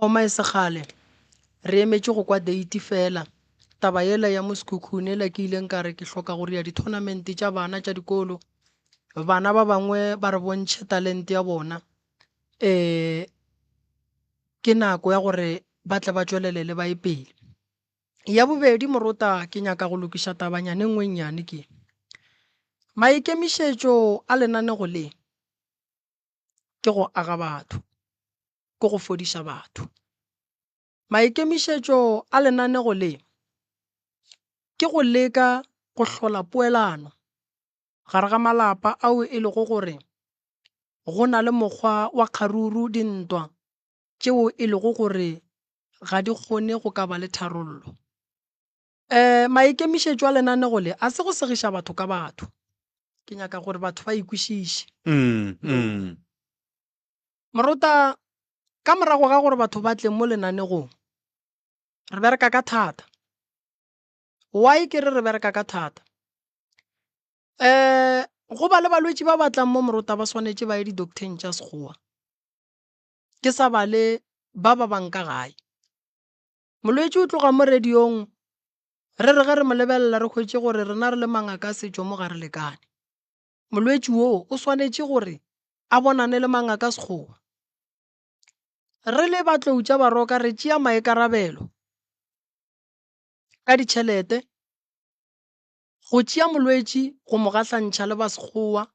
Oma e segale re emetse go kwa date fela taba yela ya mo sekhukhune la ke ileng ka re ke hloka gore ya di-tournament tša bana tša dikolo bana ba bangwe ba re bontšhe talente ya bona ke nako ya gore ba tle ba tšwelele le baepele ya bobedi morota ke nyaka go lokiša tabanyane nngwe nnyane ke maikemišetšo a lenanego le ke go aga batho ke go fodiša batho maikemišetšo a lenanego le ke go leka go hlola poelano gare ga malapa ao e lego gore go na le mokgwa wa kgaruru dintwa tšeo e lego gore ga di kgone go ka ba le tharollo maikemišetšo a lenanego le a se go segiša batho ka batho ke nyaka gore batho ba ikwešiše morota ka morago ga gore batho ba tle mo lenanegong re bereka ka thata why ke re bereka ka thata go ba le balwetši ba batlang mo morota ba swanetše ba ye di-docteng tša sekgowa ke sa bale ba banka gae molwetši o tloga mo radiong re re ge re mo lebelela re hwetše gore rena re le mangaka a setšo mo ga re lekane molwetši woo o swanetše gore a bonane le mangaka a sekgowa re le batlou tša baroka re tšea maikarabelo ka ditšhelete go tšea molwetši go mo gahlantšha le ba sekgowa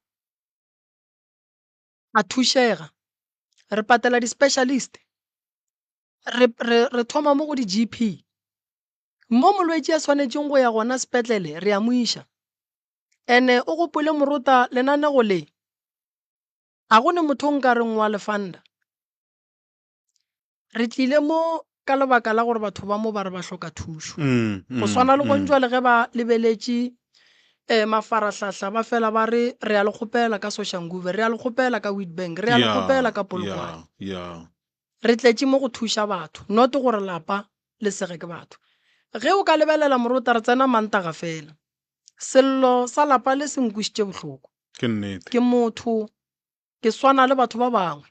a thušega re patela di-specialist re thoma mo go di-GP mo molwetši a swanetšeng go ya gona sepetlele re a mo iša ene o gopole morota lenanego le a gone motho nka reng wa lefanda re tlile mo ka lebaka la gore batho ba mo ba re ba hloka thušo go swana le gontšwa le ge ba lebeletše mafarahlahla ba fela ba re a le kgopela ka Soshanguve re a le kgopela ka Witbank re a le kgopela ka Polokwane re tletše mo go thuša batho not gore lapa le sege ke batho ge o ka lebelela morota re tsena mantaga fela sello sa lapa le senkwišitše bohloko ke motho ke swana le batho ba bangwe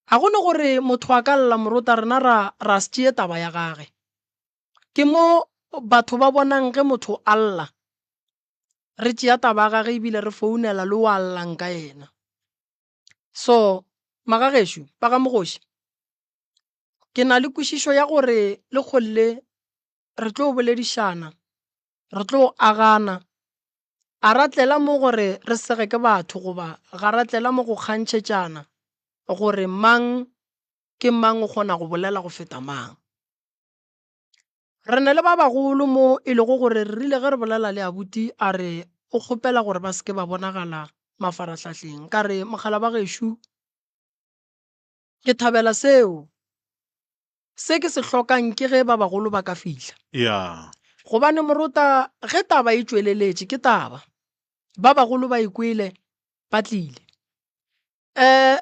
ga gone gore motho a ka lla morota rena ra se tšee taba ya gage ke mo batho ba bonang ge motho a lla re tšea taba ya gage ebile re founela le wa llang ka yena so magagešo ba ga mogoši ke na le kwešišo ya gore le kgolle re tlo boledišana re tlo agana a ratlela mo gore re sege ke batho goba ga ratlela mo go kgantšhetšana gore mang ke mang o kgona go bolela go feta mang re ne le ba bagolo mo e lego gore re rile ge re bolela le abuti a re o kgopela gore ba seke ba bonagala mafarahlahleng ka re mogala ba gešo ke thabela seo se ke se hlokang ke ge ba bagolo ba ka fihla gobane morota ge taba e tšweleletše ke taba ba bagolo ba ikwele ba tlile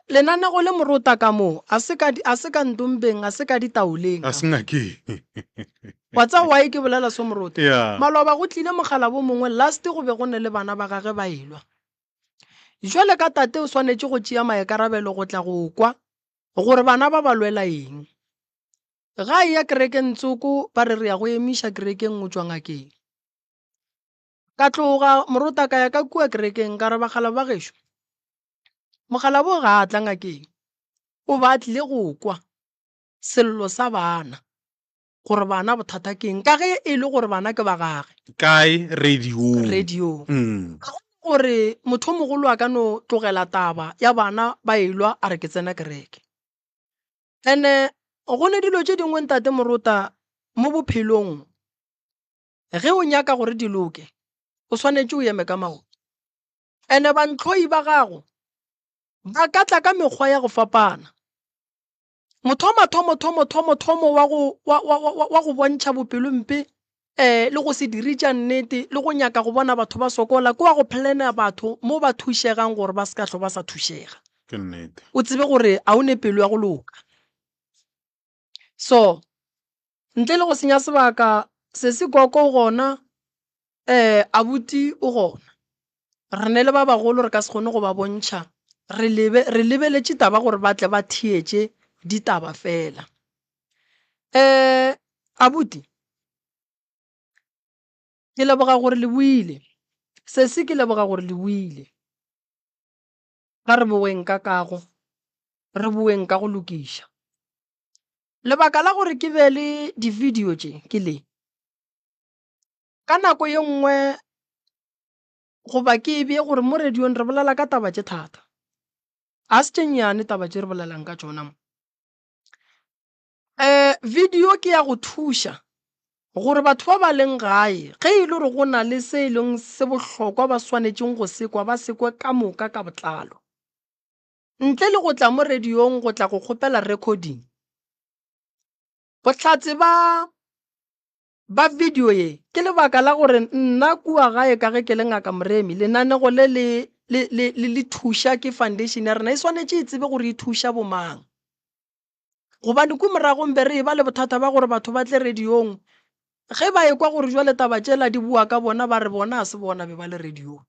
lenanego le morota ka moo a se ka ntompeng a se ka ditaoleng wa tsa why ke bolela so morota maloba go tlile mogala bo mongwe last go be go ne le bana ba gage ba elwa jwale ka tate o swanetše go tšea maikarabelo go tla go kwa gore bana ba ba lwela eng ga e ya kerekeng tsoko ba re ya go emiša kerekeng o tšwa ngakeng ka tloga morota ka ya ka kua kerekeng ka re bagala ba gešo mogala bo ga a tla ngakeng o ba tlile go kwa sello sa bana gore bana bothata keng ka ge e le gore bana ke ba gage kae radio gore motho mogolo a ka no tlogela taba ya bana ba elwa a re ke tsena kereke ene go ne dilo tše dingwe ntate morota mo bophelong ge o nyaka gore di loke o swanetše o eme ka maoto ene bantlhoi ba gago ba ka tla ka mekgwa ya go fapana mothomo wa go bontšha bopelompe le go se dire tša nnete le go nyaka go bona batho ba sokola ke wa go plana batho mo ba thušegang gore ba se ka hlo ba sa thušega o tsebe gore a o ne pelo ya go loka so ntle le go senya sebaka se se koko gona abuti o gona re ne le ba bagolo re ka se kgone go ba bontšha re lebeletše taba gore ba tle ba thietše ditaba fela. Abuti ke leboga gore le buile se ke leboga gore le buile ga re boeng ka kago re bueng ka go lokiša lebaka la gore ke be le di-video tše ke le ka nako ye nngwe goba ke be gore mo radiong re bolela ka taba tše thata a se tše nnyane taba tše re bolelang ka tšona mo video ke ya go thuša gore batho ba ba leng gae ge e le gore go na le se e leng se bohlokwa ba swanetšeng go sekwa ba sekwe ka moka ka botlalo ntle le go tla mo radiong go tla go kgopela recording bohlatse ba video ye ke lebaka la gore nna kua gae ka ge ke le ngaka Moremi lenanego le thuša ke foundation ya rena e swanetše e tsebe gore e thuša bomang gobane ku moragong be re ba le bothata ba gore batho ba tle radiong ge ba ekwa gore jwa letaba tšela di bua ka bona ba re bona a se bona be ba le radiong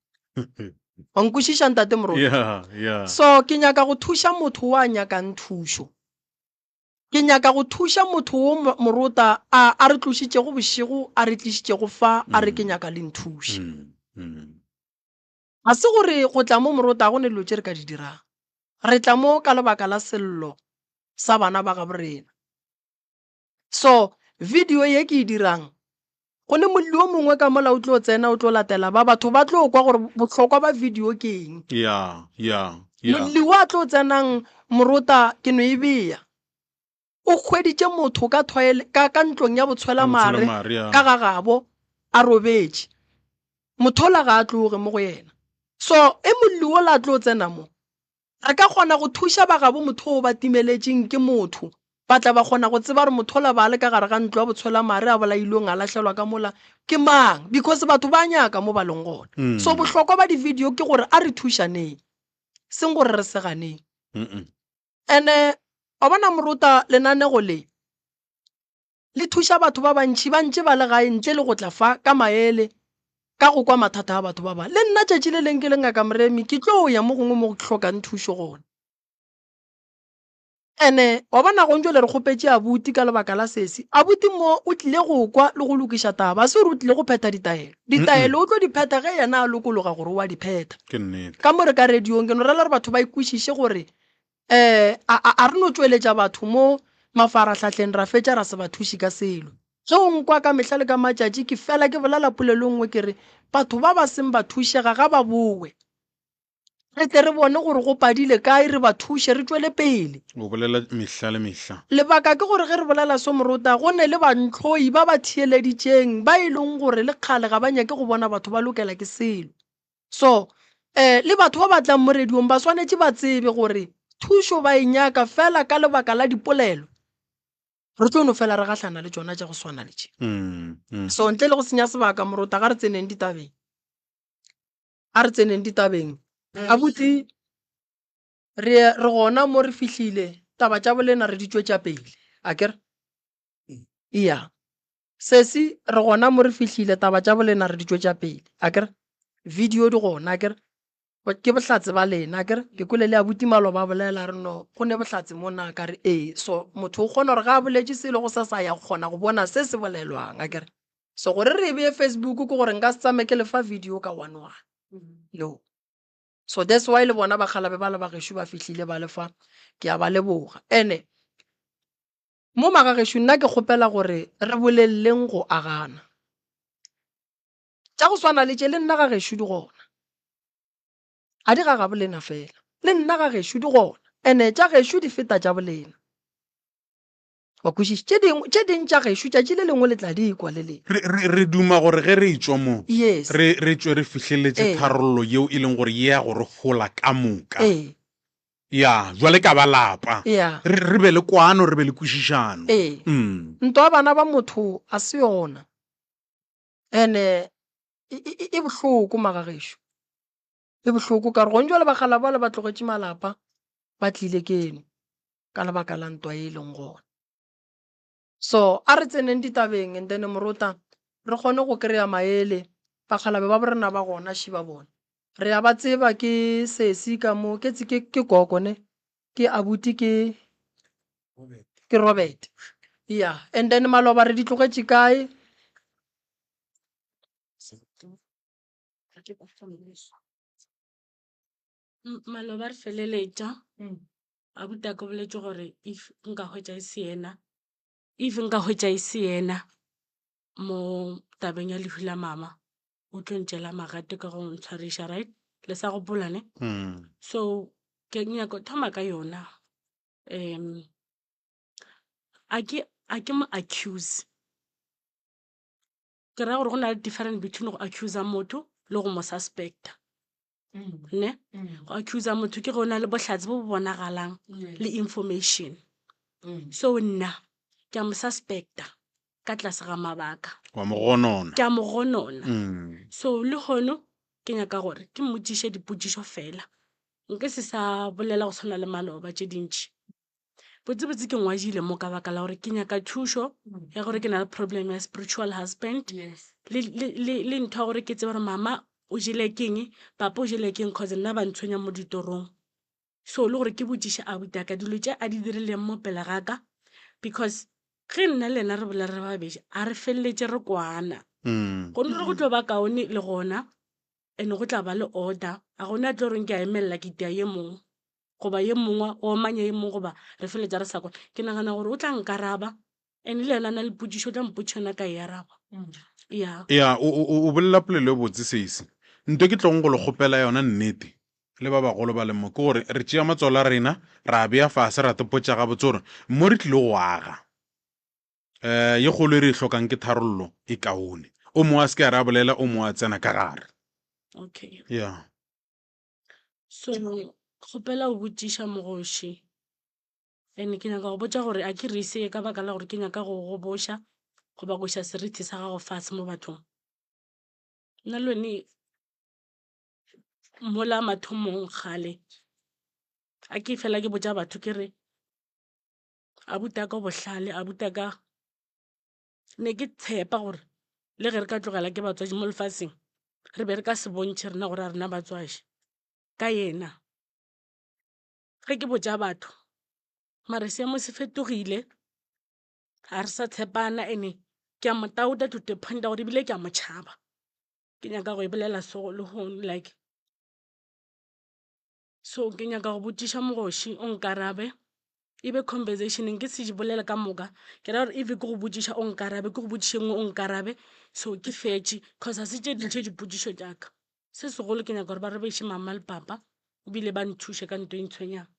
wa nkwešiša ntate Moruta so ke nyaka go thuša motho wa nyakang thušo ke nyaka go thuša motho wo Moruta a re tlošitše go bošego a re tlišitše go fa a re ke nyaka le nthuše ga se gore go tla mo Moruta go ne dilo tše re ka di dirang re tla mo ka lebaka la sello sa bana ba ga borena so video ye ke e dirang go ne molli o mongwe ka mola o tlo tsena o tlo latela ba batho ba tlo kwa gore bohlokwa ba video ke eng molli wa tlo tsenang Moruta ke no e beya o kgweditše motho ka ntlong ya botshwela mare ka ga gabo a robetše mothola ga a tloge mo go yena so molli o la tlo tsena mo re ka kgona go thuša ba gabo motho o ba timeletšeng ke motho ba tla ba kgona go tseba re mothola ba le ka gare ga ntlo ya botshwela mare a bolailong a latlhelwa ka mola ke mang because batho ba nyaka mo ba leng gona so bohlokwa ba di-video ke gore a re thušaneng seng gore re seganeng ene wa bona Moruta lenanego le thuša batho ba bantši ba le gae ntle le go tla fa ka maele ka go kwa mathata a batho ba ba le nna tšatši le leng ke le ngaka Moremi ke tlo ya mo gongwe mo go hlokang thušo gona ene wa bona go ntšwe le re kgopetše abuti ka lebaka la sesi abuti mo o tlile go kwa le go lokiša taba se re o tlile go pheta ditaelo o tlo di pheta ge yena a lokologa gore o a di pheta ka mo re ka radiong ke no rela re batho ba ikwešiše gore a re no tšweletša batho mo mafarahlatleng ra fetša ra se ba thuši ka selo ge o nkwa ka mehla le ka matšatši ke fela ke bolela polelo nngwe ke re batho ba ba seng ba thušega ga ba bowe re tle re bone gore go padile kae re ba thuše re tšwele pele o bolela mehla le mehla lebaka ke gore ge re bolela so Moruta go ne le bantlhoi ba ba thieleditšeng ba e leng gore le kgale ga ba nyake go bona batho ba lokela ke selo so le batho ba batlang mo radiong ba swanetše ba tsebe gore thušo ba e nyaka fela ka lebaka la dipolelo re tlo no fela re gahlana le tšona tša go swana le tše so ntle le go senya sebaka Moruta ga re tseneng ditabeng abuti re gona mo re fihlile taba tša bolena re di tšwetša pele a kere iya sesi re gona mo re fihlile taba tša bolena re di tšwetša pele a kere video di gona a kere ke bohlatse ba lena kere ke kole le abuti maloba bolela re no go ne bohlatse mo na ka re so motho o kgona gore ga a boletše selo go sa ya kgona go bona se se bolelwang a kere so gore re beye Facebook ke gore nka se tsame ke lefa video ka one no so that's why le bona ba khalabe ba le ba gešo ba fihlile ba lefa ke a ba leboga ene mo magagesho nna ke kgopela gore re bolelleng go agana tša go swana le tše le nna ga gešo di gona a di ga bolena fela le nna ga gešo di gona ene tša gešo di feta tša bolena wa kwešiša tše ding tša gešo tšatši le lengwe le tla di kwa le leng re duma gore ge re etswa mo yes re tšwe re fihleletse tharollo yeo e leng gore ye ya gore gola ka moka ya jwale ka ba lapa re be le kwano re be le kwešišano nto ya bana ba motho a se yona ene e bohloko magagešo e bohloko ka re gonjwa le bagala ba le ba tlogetše malapa ba tlile keno ka lebaka la ntwa e leng gona so a re tseneng ditabeng and then Moruta re kgone go kry-a maele bagalabe ba borena ba gona shi ba bona re a ba tseba ke sesi ka mo ke koko ne ke abuti ke ke Robert yeah and then Maloba re di tlogetše kae Maloba re feleletša abuti ka boletše gore if nka hwetša e se yena mo tabeng ya lehu la mama o tlo ntšela magate ka go ntshwariša right le sa gopolane so ke nyaka thoma ka yona a ke mo accuse ke ra gore go na le different between go accuse motho le go mo suspecta ne go accuse motho ke go na le bohlatse bo bonagalang le information so nna ke a mo suspecta ka tlase ga mabaka wa mo gonona ke a mo gonona so le hono ke nyaka gore ke mmotsiše dipotšišo fela nke se sa bolela go tshwana le Maloba tše dintši botsebotse ke ngwadile mo ka baka la gore ke nyaka thušo ya gore ke na le problem ya spiritual husband le ntho ya gore ke tsebe gore mama o jele keng papa o jele keng cause nna ba ntshwenya mo ditorong so le gore ke botšiše abuti ka dilo tše a di dirileng mo pele ga ka because ge nna le ena re bola re babedi a re feleletše re kwana go nne go tlo ba kaone le gona ene go tla ba le order a gona tlo reng ke a emelela ke tia ye mongwe goba ye mongwe o manya ye mongwe goba re feleletša re sa kwana ke nagana gore o tla nkaraba ene le ena na le potšišo o tla mpotšhana ka e araba ya o bolela polelo e botse seise nto ke tlong go le kgopela yona nnete le ba bagolo ba lemo ke gore re tšea matsola rena ra beya fase ra tepotša ga botse gore mo re tlile go aga ye kgolo e re e tlhokang ke tharollo e kaone o mongwe a se ke a re a bolela o mongwe a tsena ka gare okay ya so kgopela o botšiša mogoši ene ke nyaka go botša gore a ke re ise ka baka la gore ke nyaka go go boša go ba goša serithi sa gago fase mo bathong nna lone mola mathomong kgale a ke fela ke botša batho ke re abuti ka bohlale abuti ka ne ke tshepa gore le ge re ka tlogela ke batswadi mo lefaseng re be re ka se bontšhe rena gore a rena batswadi ka yena ge ke botša batho mare seemo se fetogile ga re sa tshepana ene ke a mo tauta to the point gore ebile ke a mo tšhaba ke nyaka go e bolela so le go like so ke nyaka go botšiša mogoši o nkarabe ebe conversationeng ke se bolela ka moka ke ra gore if ke go botšiša o nkarabe ke go botšiše ngwe o nkarabe so ke fetše cause a se tše dintšhe dipotšišo tšaka se segolo ke nyaka gore ba re beiše mama le papa ebile ba nthuše ka nto e ntshwenyang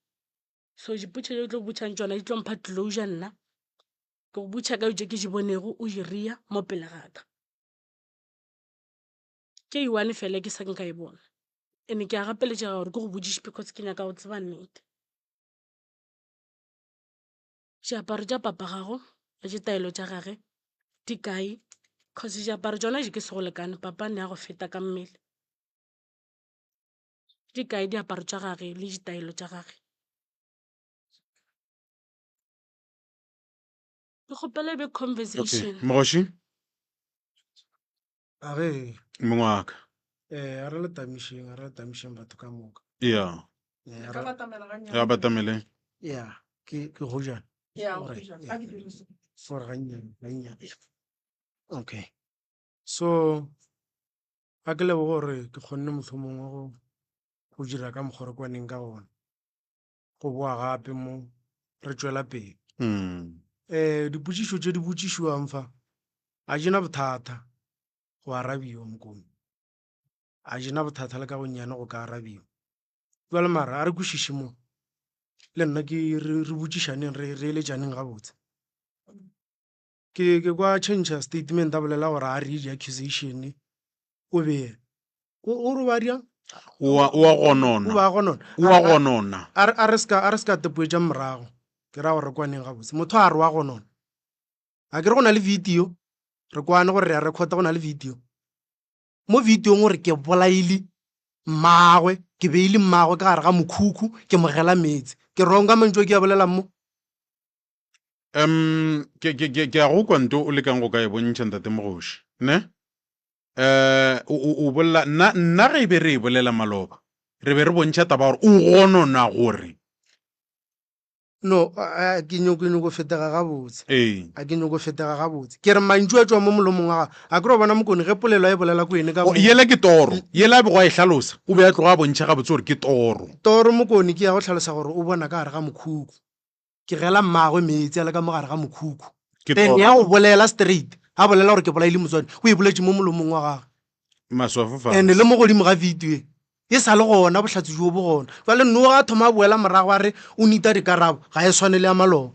so dipotšišo tše o tlo botšang tšona di tlo mpha closure nna ke go botša ka tše ke di bonego o di ria mo pele gaka ke one fela ke sa nka e bona ene ke a gapeletša gore ke go botšiše because ke nyaka go tseba nnete diaparo tša papa gago le ditaelo tša gage di kae cause diaparo tšona di ke se go lekane papa ne ya go feta ka mmele di kae diaparo tša gage le ditaelo tša gage ke kgopela ebe conversation mogoši age mongwe wa ka a re le tamišeng batho ka moka ya ya batamele ya ke go jana for gannyane okay so a ke lebo gore ke kgonne mohlomongwe go dira ka mokgorokwaneng ka gona go boa gape mo re tšwela pele dipotšišo tše di botšišiwang fa a jena bothata go arabiwa mokomi a jena bothata le ka gonnyane go ka arabiwa jwale mara a re kwešiše mo le nna ke re botšišaneng re eletšaneng gabotse ke kwa change statement a bolela gore a re di-accusation o be o re ba diang wa gonona a re ska tepoetša morago ke ra gore re kwaneng gabotse motho a re wa gonona a ke re go na le video re kwane gore re a recorda go na le video mo videong gore ke bolaile mmagwe ke beile mmagwe ka gare ga mokhukhu ke mogela metsi ke ronka mantšo ke a bolela mo ke a go kwanto o lekang go ka e bontšha ntate mogoši ne o bolela nna ge e be re e bolela Maloba re be re bontšha taba gore o gonona gore no ke nyoko fetega gabotse ee a ke nyoko fetega gabotse ke re mantšu a tswa mo molomong wa ga a kry bona mokone ge polelo a e bolela ko ene ka yele ke toro yele a bego a e hlalosa o be a tloga a bontšha gabotse gore ke toro toro mokone ke ya go tlhalosa gore o bona ka gare ga mokhukhu ke gela mmagwe metsi a le ka mo gare ga mokhukhu Ke then toro. ya go bolela straight a bolela gore ke bolaile motswadi o e boletse mo molomong wa gage maswafo fa and le mo godimo ga video e sa le gona botlhatsi jo bo gona jale nno ga thoma a boela morago a re o nita dikarabo ga e tshwane le ya maloba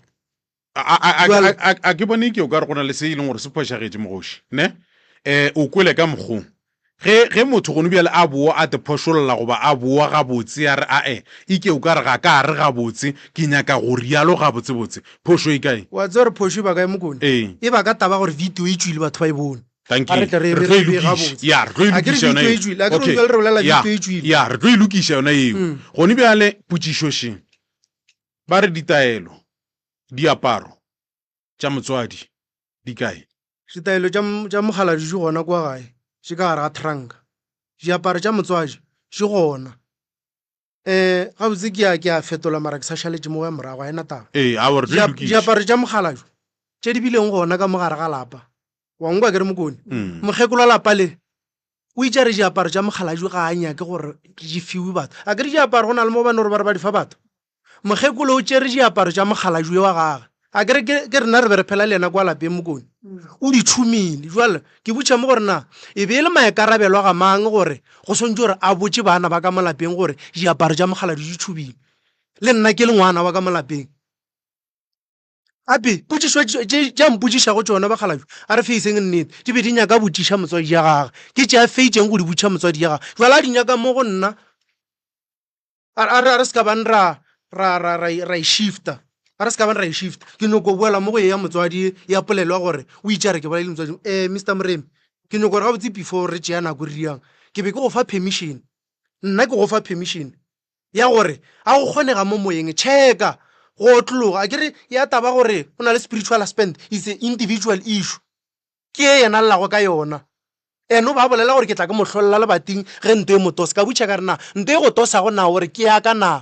a ke bone ke o ka re go na le se e leng gore se phošagetse mogoši ne o kwele ka mokgong ge motho gone bjale a boa a te phošolola goba a boa gabotse a re ae ike o ka re ga ka re gabotse ke nyaka go rialo gabotsebotse phošo e kae wa tse gore phoso e ba kae mokone ee e ba ka taba gore video e tswile batho ba e bone thank A re you tle re- Re re- tlo e re- lokiša. gabotse. Ya, re tlo e A ke re lokiša yona video e eo. tswile, a ke re Okay. utlwa le re bolela Ya, video e tswile. ya re tlo e lokiša yona eo Mm. gone bjale potšišošeng ba re ditaelo diaparo tša motswadi di kae ditaelo tša mogala di gona kwa gae se ka gare ga tranka diaparo tša motswadi se gona gabotse ke a fetola mara ke sa šaletše mo ya morago a ena taba ee a re tlo e lokiša diaparo tša mogala jo tše di bileng gona ka mogare ga lapa wa nkwa ke re mokone Mm. mokgekolo wa lapa le o itša re diaparo tša mogala jo ga a nyake gore di fiwe batho a ke re diaparo go na le mo bane gore ba re ba di fa batho mokgekolo o tšere diaparo tša mogala jo wa gage a ke re ke rena re be re phela le ena kwa lapeng mokone o di thomile jale ke botša mo gore na e be e le maekarabelo ga mang gore go swantse gore a botse bana ba ka mo lapeng gore diaparo tša mogala di thubile le nna ke le ngwana wa ka mo lapeng ape potsišo tša mpotšišago tsona bagalajo a re feiseng nnete di be di nyaka botiša motswadi ya gage ke tša feitseng go di botša motswadi ya gage jala a di nyaka mo go nna a re se ka bane ra e shifta a re se ka bane ra e shifta ke nyoko boela mo go e ya motswadi ya polelwa gore o itšare ke bolaile motswadi mr moremi ke nyoko gore gabotse before re tšea nako re riang ke be ke go fa permission nna ke go fa permission ya gore a go kgonega mo moyeng checka go tlologa a kere ya taba gore o na le spiritual husband is a individual issue ke e yena llago ka yona ene o ba bolela gore ke tla ke mohlolola lebating ge nto e motosa ka butšha ka re na nto e go tosa go na gore ke yaka na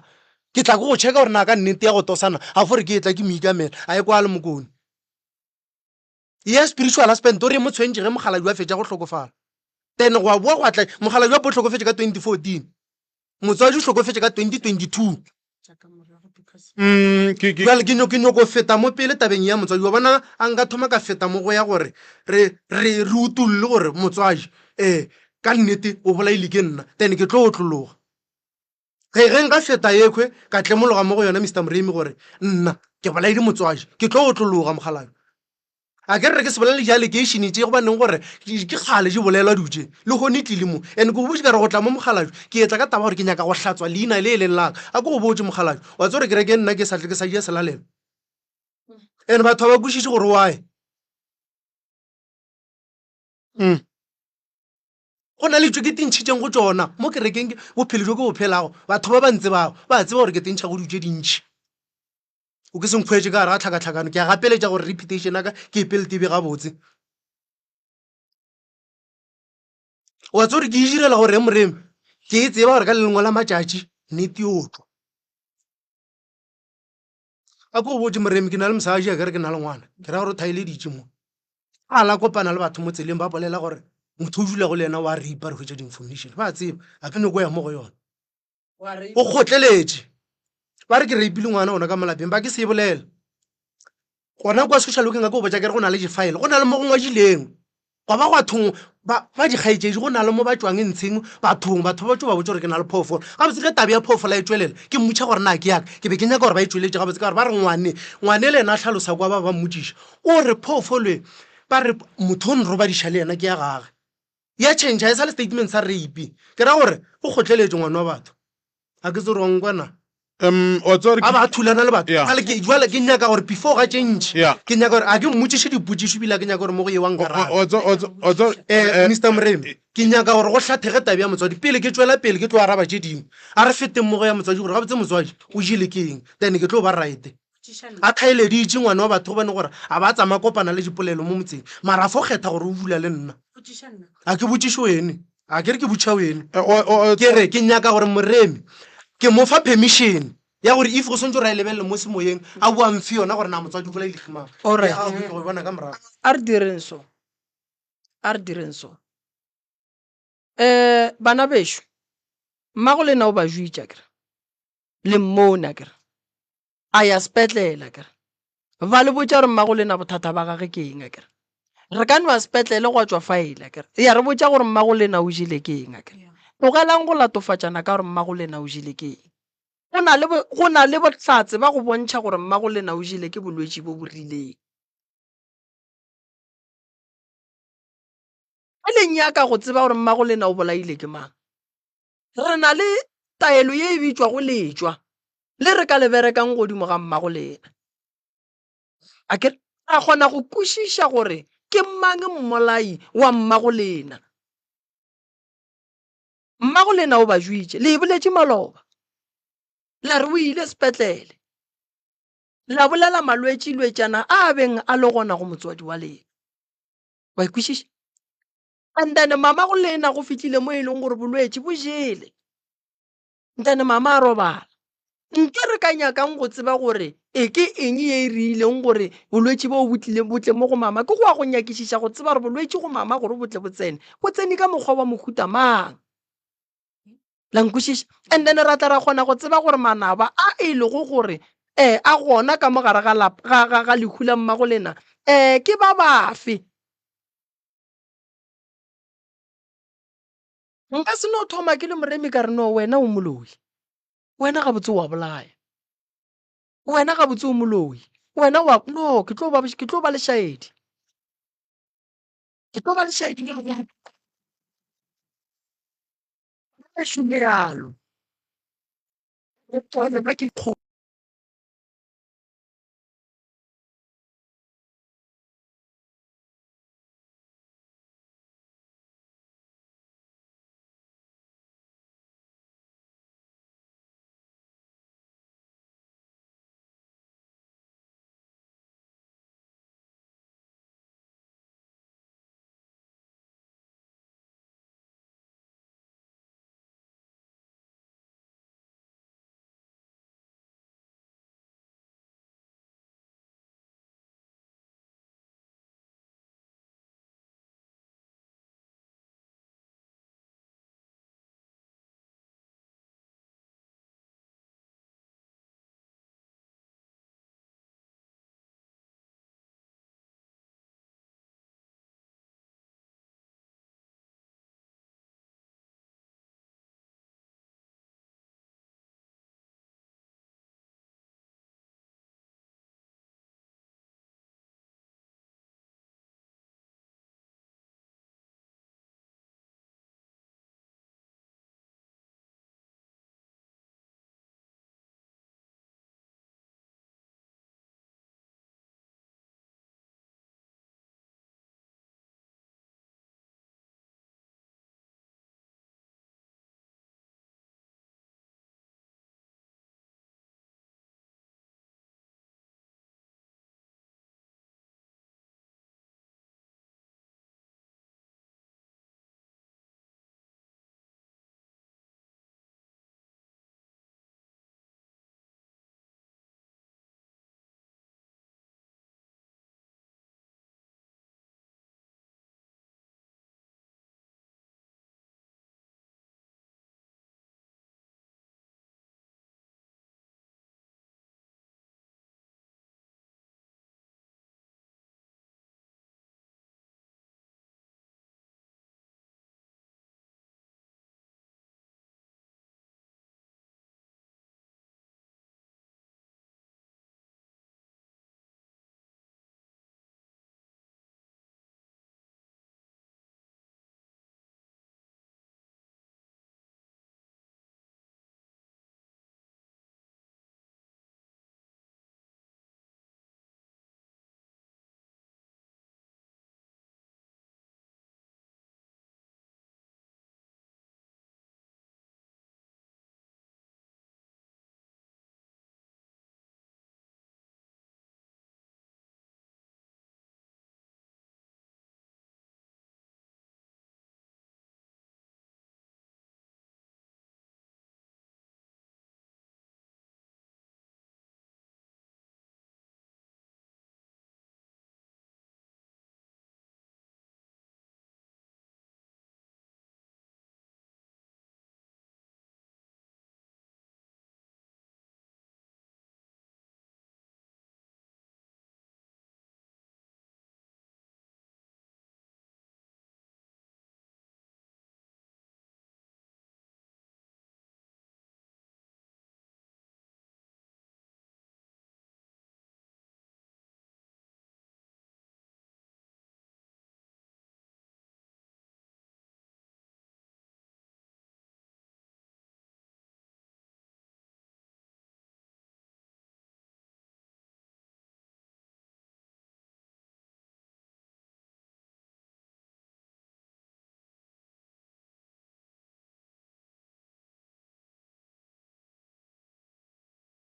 ke tla ke go checka gore na ka nnete ya go tosana ga fore ke e tla ke moikamela a e kwa le mokone ya spiritual husband o re mo tshwentse ge mogala jwa fetša go tlhokofala then go a boa go atla mogala jwa po tlhokofetse ka 2014 motswadi o tlhokofetse ka 2022 jale ke nyoko feta mo pele tabeng ya motswadi wa bona a nka thoma ka feta mo go ya gore re utolole gore motswadi ka nnete o bolaile ke nna then ke tlo o tlologa ge nka feta yekhwe ka tlemologa mo go yona mr moremi gore nna ke bolaile motswadi ke tlo o tlologa mogalayo a ke re ke se bolele ja lekeišene tše go baneng gore ke kgale di bolelwa dutse le gone tlile mo and ke botse ka re go tla mo mogalajo ke etla ka taba gore ke nyaka go hlatswa leina le e leng laka a ke go botse mogalajo wa tse gore ke reke nna ke sa tle ke sa dia selalelo and batho ba kwešiše gore wae go na le tso ke tintšhitšeng go tsona mo ke rekeng bophelo jo ke bophelago batho ba bantse bago ba tseba gore ke tentšha go dutse dintšhi o ke senkgwetse ka gare ga tlhakatlhakano ke a gapeletša gore reputation aka ke epele gabotse wa tse gore ke e direla gore moremi ke e tseba gore ka lelengwe la matšatši nnete otlwa a ko go botse moremi ke na le mosadi a kere ke na le ngwana ke ra gore o thaeleditše mo a la kopana le batho mo tseleng ba bolela gore motho o dula go le ena wa ripa re hwetša di-information ba tseba a ke nyako ya mo go yona o kgotleletše ba re ke reipile ngwana gona ka malapeng ba ke se e bolela gona kwa social working ka ko botsa kere go na le difaele go na le mo go ngwadileng go ba bathong ba dikgaetšedi go na le mo ba tswang ntsheng bathong batho ba tso ba botse gore ke na le phoofolo gabotse ge tabe ya phoofolo e tswelela ke mmotšha gore na ke yaka ke be ke nyaka gore ba e tsweletse gabotse ka gore ba re ngwane le ena a tlhalosa kwa ba mmotšiša o re phoofolo ba re motho o nrobadiša le ena ke ya gage ya change a e sa le statement sa rape ke ra gore o kgotleletse ngwana wa batho a ke se rong kwana a ba thulana le batho jale ke nyaka gore before ga change ke nyaka gore a ke mmotšiše dipotšišo ebile ke nyaka gore mo go ewang mr moremi ke nyaka gore go hlathege tabe ya motswadi pele ke tswela pele ke tlo araba tše dingwe a re feteng mo go ya motswadi gore gabotse motswadi o jele ke eng then ke tlo ba right a thaeleditše ngwana wa batho go bane gore a ba tsamaya kopana le dipolelo mo motseng mara fo kgetha gore o dula le nna a ke botšiše wene a ke re ke botšha wene ke re ke nyaka gore moremi ke mo fa permission ya gore if go swantse re a lebelele mo semoyeng a buang fe yona gore na motswadi bola ilegimang Alright. go bona ka morago a re direng so bana bešo mmago le na o ba juitša kere le mmona kere a ya sepetlela kere ba le botša gore mmago le na bothata ba gage ke eng kere re ka nwa sepetlele go tswa faela kere ya re botša gore mmago le na o jile ke eng kere tlogelang go latofatšana ka gore mmago le na o jile ke eng go na le bohlatse ba go bontšha gore mmago le na o jile ke bolwetši bo bo rileng e leng yaka go tseba gore mmago le na o bolaile ke mang re na le taelo ye e bitswa go letswa le re ka le berekang godimo ga mmago lena a kgona go kwešiša gore ke mang mmolai wa mmago lena mmago lena o ba juitše le boletše maloba la re o ile sepetlele la bolela malwetši-lwetšana a beng a le gona go motswadi wa lena wa ikwešiša and then mama go lena go fitlhile mo e leng gore bolwetši bo jele then mama a robala nke re ka nyakang go tseba gore e ke eng ye e rileng gore bolwetši bo botle mo go mama ke go a go nyakišiša go tseba gore bolwetši go mama gore botle bo tsene ka mokgwa wa mohuta mang la nkwešiša and then ra tla ra kgona go tseba gore manaba a e lego gore a gona ka mogare ga lehu la mmago lena ke ba bafe nka se no thoma ke le moremi ka re no wena o moloi wena ga botse wa bolaya wena ga botse o moloi wena wa no ke tlo ba lešaedi ke tlo ba lešaedi ke šume yalo ke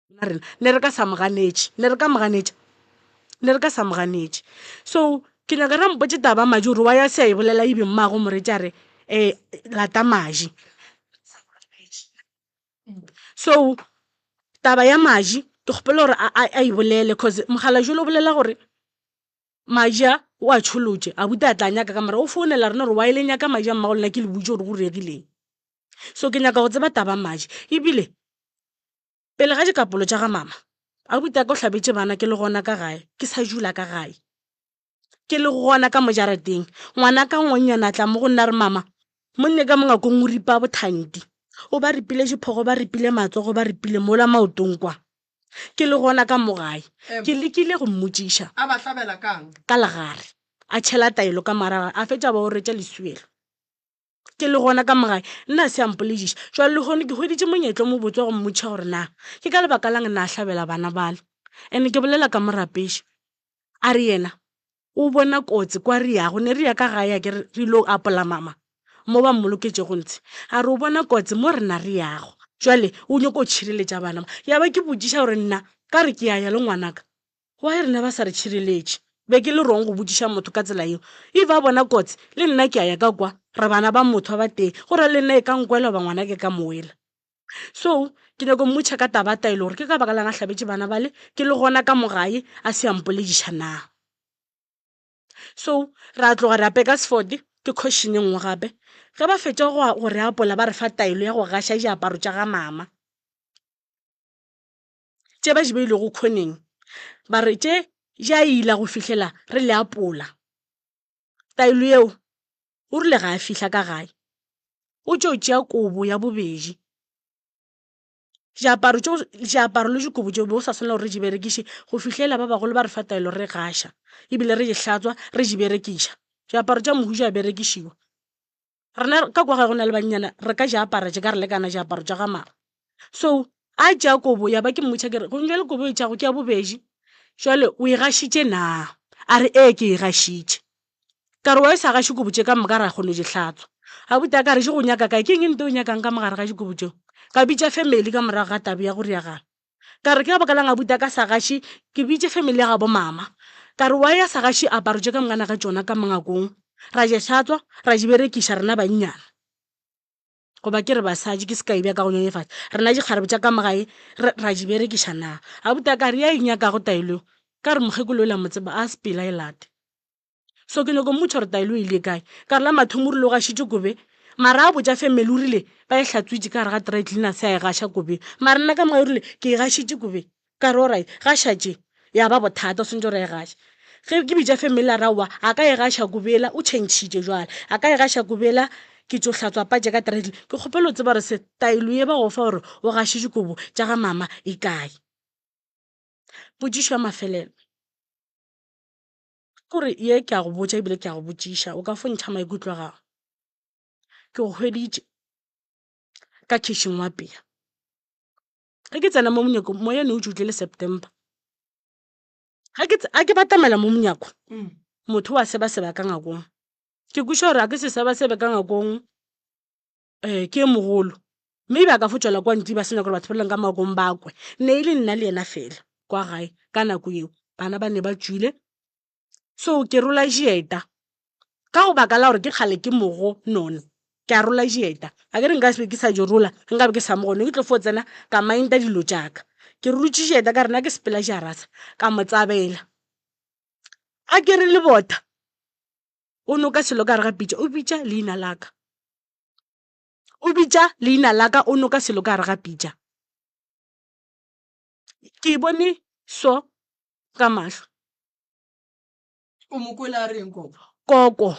ne re ka sa moganetše ne re ka sa moganetše. So ke nyaka ra mpotse taba maji gore wa ya se a e bolela ebe mmago moretša re lata maji. So taba ya maji ke kgopela gore a e bolele cause mogala jalo o bolela gore maji a o a tšholotše a buta a tla nyaka ka mara o founela rena gore wa ile nyaka maji a mmago lena ke le botse gore go regileng. So ke nyaka go tseba taba maji ebile pele ga dikapolo tša ga mama a buta ka o tlhabetše bana ke le gona ka gae ke sa jula ka gae ke le gona ka mojarateng ngwana ka ngwanyana tla mo go nna re mama monne ka mongakong o ripa bothanti o ba ripile diphogo ba ripile matsogo ba ripile mola maotong kwa ke le gona ka mogae ke lekile go mmotšiša a ba hlabela kang ka legare a tšhela taelo ka maraga a fetša ba o retša lesuelo ke le gona ka mogae nna a se ampolediša jwale le gone ke hweditše monyetlo mo botse go mmotšiša gore na ke ka lebaka lang na a hlabela bana bale and ke bolela ka morapeši a re yena o bona kotsi kwa re yago ne re ya ka gae ya ke re ilo apola mama mo ba mmoloketse go ntshe a re o bona kotsi mo rena re yago jwale o nyako o tšhireletša bana ya ba ke botšiša gore nna ka re ke ya le ngwanaka wa e rena ba sa re tšhireletše be ke le rong go botšiša motho ka tsela eo e ba bona kotsi le nna ke ya ka kwa re bana ba motho ba teng gore le nna e ka nkwela ba ngwana ke ka moela. So ke nyako mmotšha ka taba taelo gore ke ka baka lang a hlabetše bana bale ke le gona ka mogae a se ampolediša na. So ra tloga re ape ka seforde ke question e nngwe gape ge ba fetša gore apola ba re fa taelo ya go gaša diaparo tša ga mama tše ba di beile go khoneng ba re tše ja ila go fihlela re le apola taelo eo o rile ga a fihla ka gae o tšo tšea kobo ya bobedi diaparo le dikobo tšeo be o sa swanela gore re di berekiše go fihlela ba bagolo ba re fa taelo re gaša ebile re di hlatswa re di berekiša diaparo tša mohuja a berekišiwa rena ka kwa ga go na le bannyana re ka di apara tše ka re lekana diaparo tša ga mama. So a tšea kobo ya ba ke mmotša kere go njwa le kobo e tšago ke ya bobedi jwale o e gašitše na a re ke e gašitše ka re wa e sa gaše kobo tše ka moka ra kgone di hlatswa a buta ka re go nyaka kae ke eng nte o nyakang ka mogare ga dikobo tšeo ka bitša family ka morago ga tabi ya gore ya gana ka re ke ga baka lang a buta ka sa gaše ke bitše family ya gabo mama ka re wa ya sa gaše aparo tše ka mongana ga tšona ka mongakong ra di hlatswa ra di berekiša rena bannyana goba ke re basadi ke seka ebja ka go nyenyefatša rena dikgarebe tša ka mogae ra di berekiša na a buta ka re ya e nyakago taelo ka re mokgekolo o la motseba a sepela e late. So ke nyako mmotša gore taelo ile kae ka re la mathomo o rile o gašitše kobe mara a botša family o rile ba e hlatswitše ka re ga dry cleaner se a e gaša kobe mara nna ka mogae o rile ke e gašitše kobe ka re orai gašatše ya ba bothata o swantse gore e gaša ge ke bitša family a raowa a ka e gaša kobela o tšhentšhitše jwale a ka e gaša kobela ke tšo hlatswa patše ka dry ke kgopela o tseba gore se taelo ye ba go fa gore o gašitše kobo tša ga mama e kae. Potšišo ya mafelelo kore ye ke a go botša ebile ke a go botšiša o ka fontšha maikutlo gago ke go hweditše ka kitchen wa pea ge ke tsena mo monyako moya ne o tšutlwe le September a ke batamela mo monyako motho wa seba ka ngakong ke kuša gore a ke se sebe ka ngakong ke mogolo mme ba ka fotswela kwa ntse ba senya gore batho ba leng ka makong ba kwe ne ile nna le yena fela kwa gae ka nako eo bana ba ne ba tswile. So ke rola dieta ka go baka la gore ke kgale ke mogo nona ke a rola dieta a ke re nka se ke sa di rola nka be ke sa mogone ke tlo fo tsena ka mainta dilo tšaka ke rutše dieta ka rena ke sepela jarasa ka motsabela a ke re le bota o noka selo ka re ga pitša o bitša leina laka o noka selo ka re ga pitša ke bone so ka mahlo o mokwela a reng koko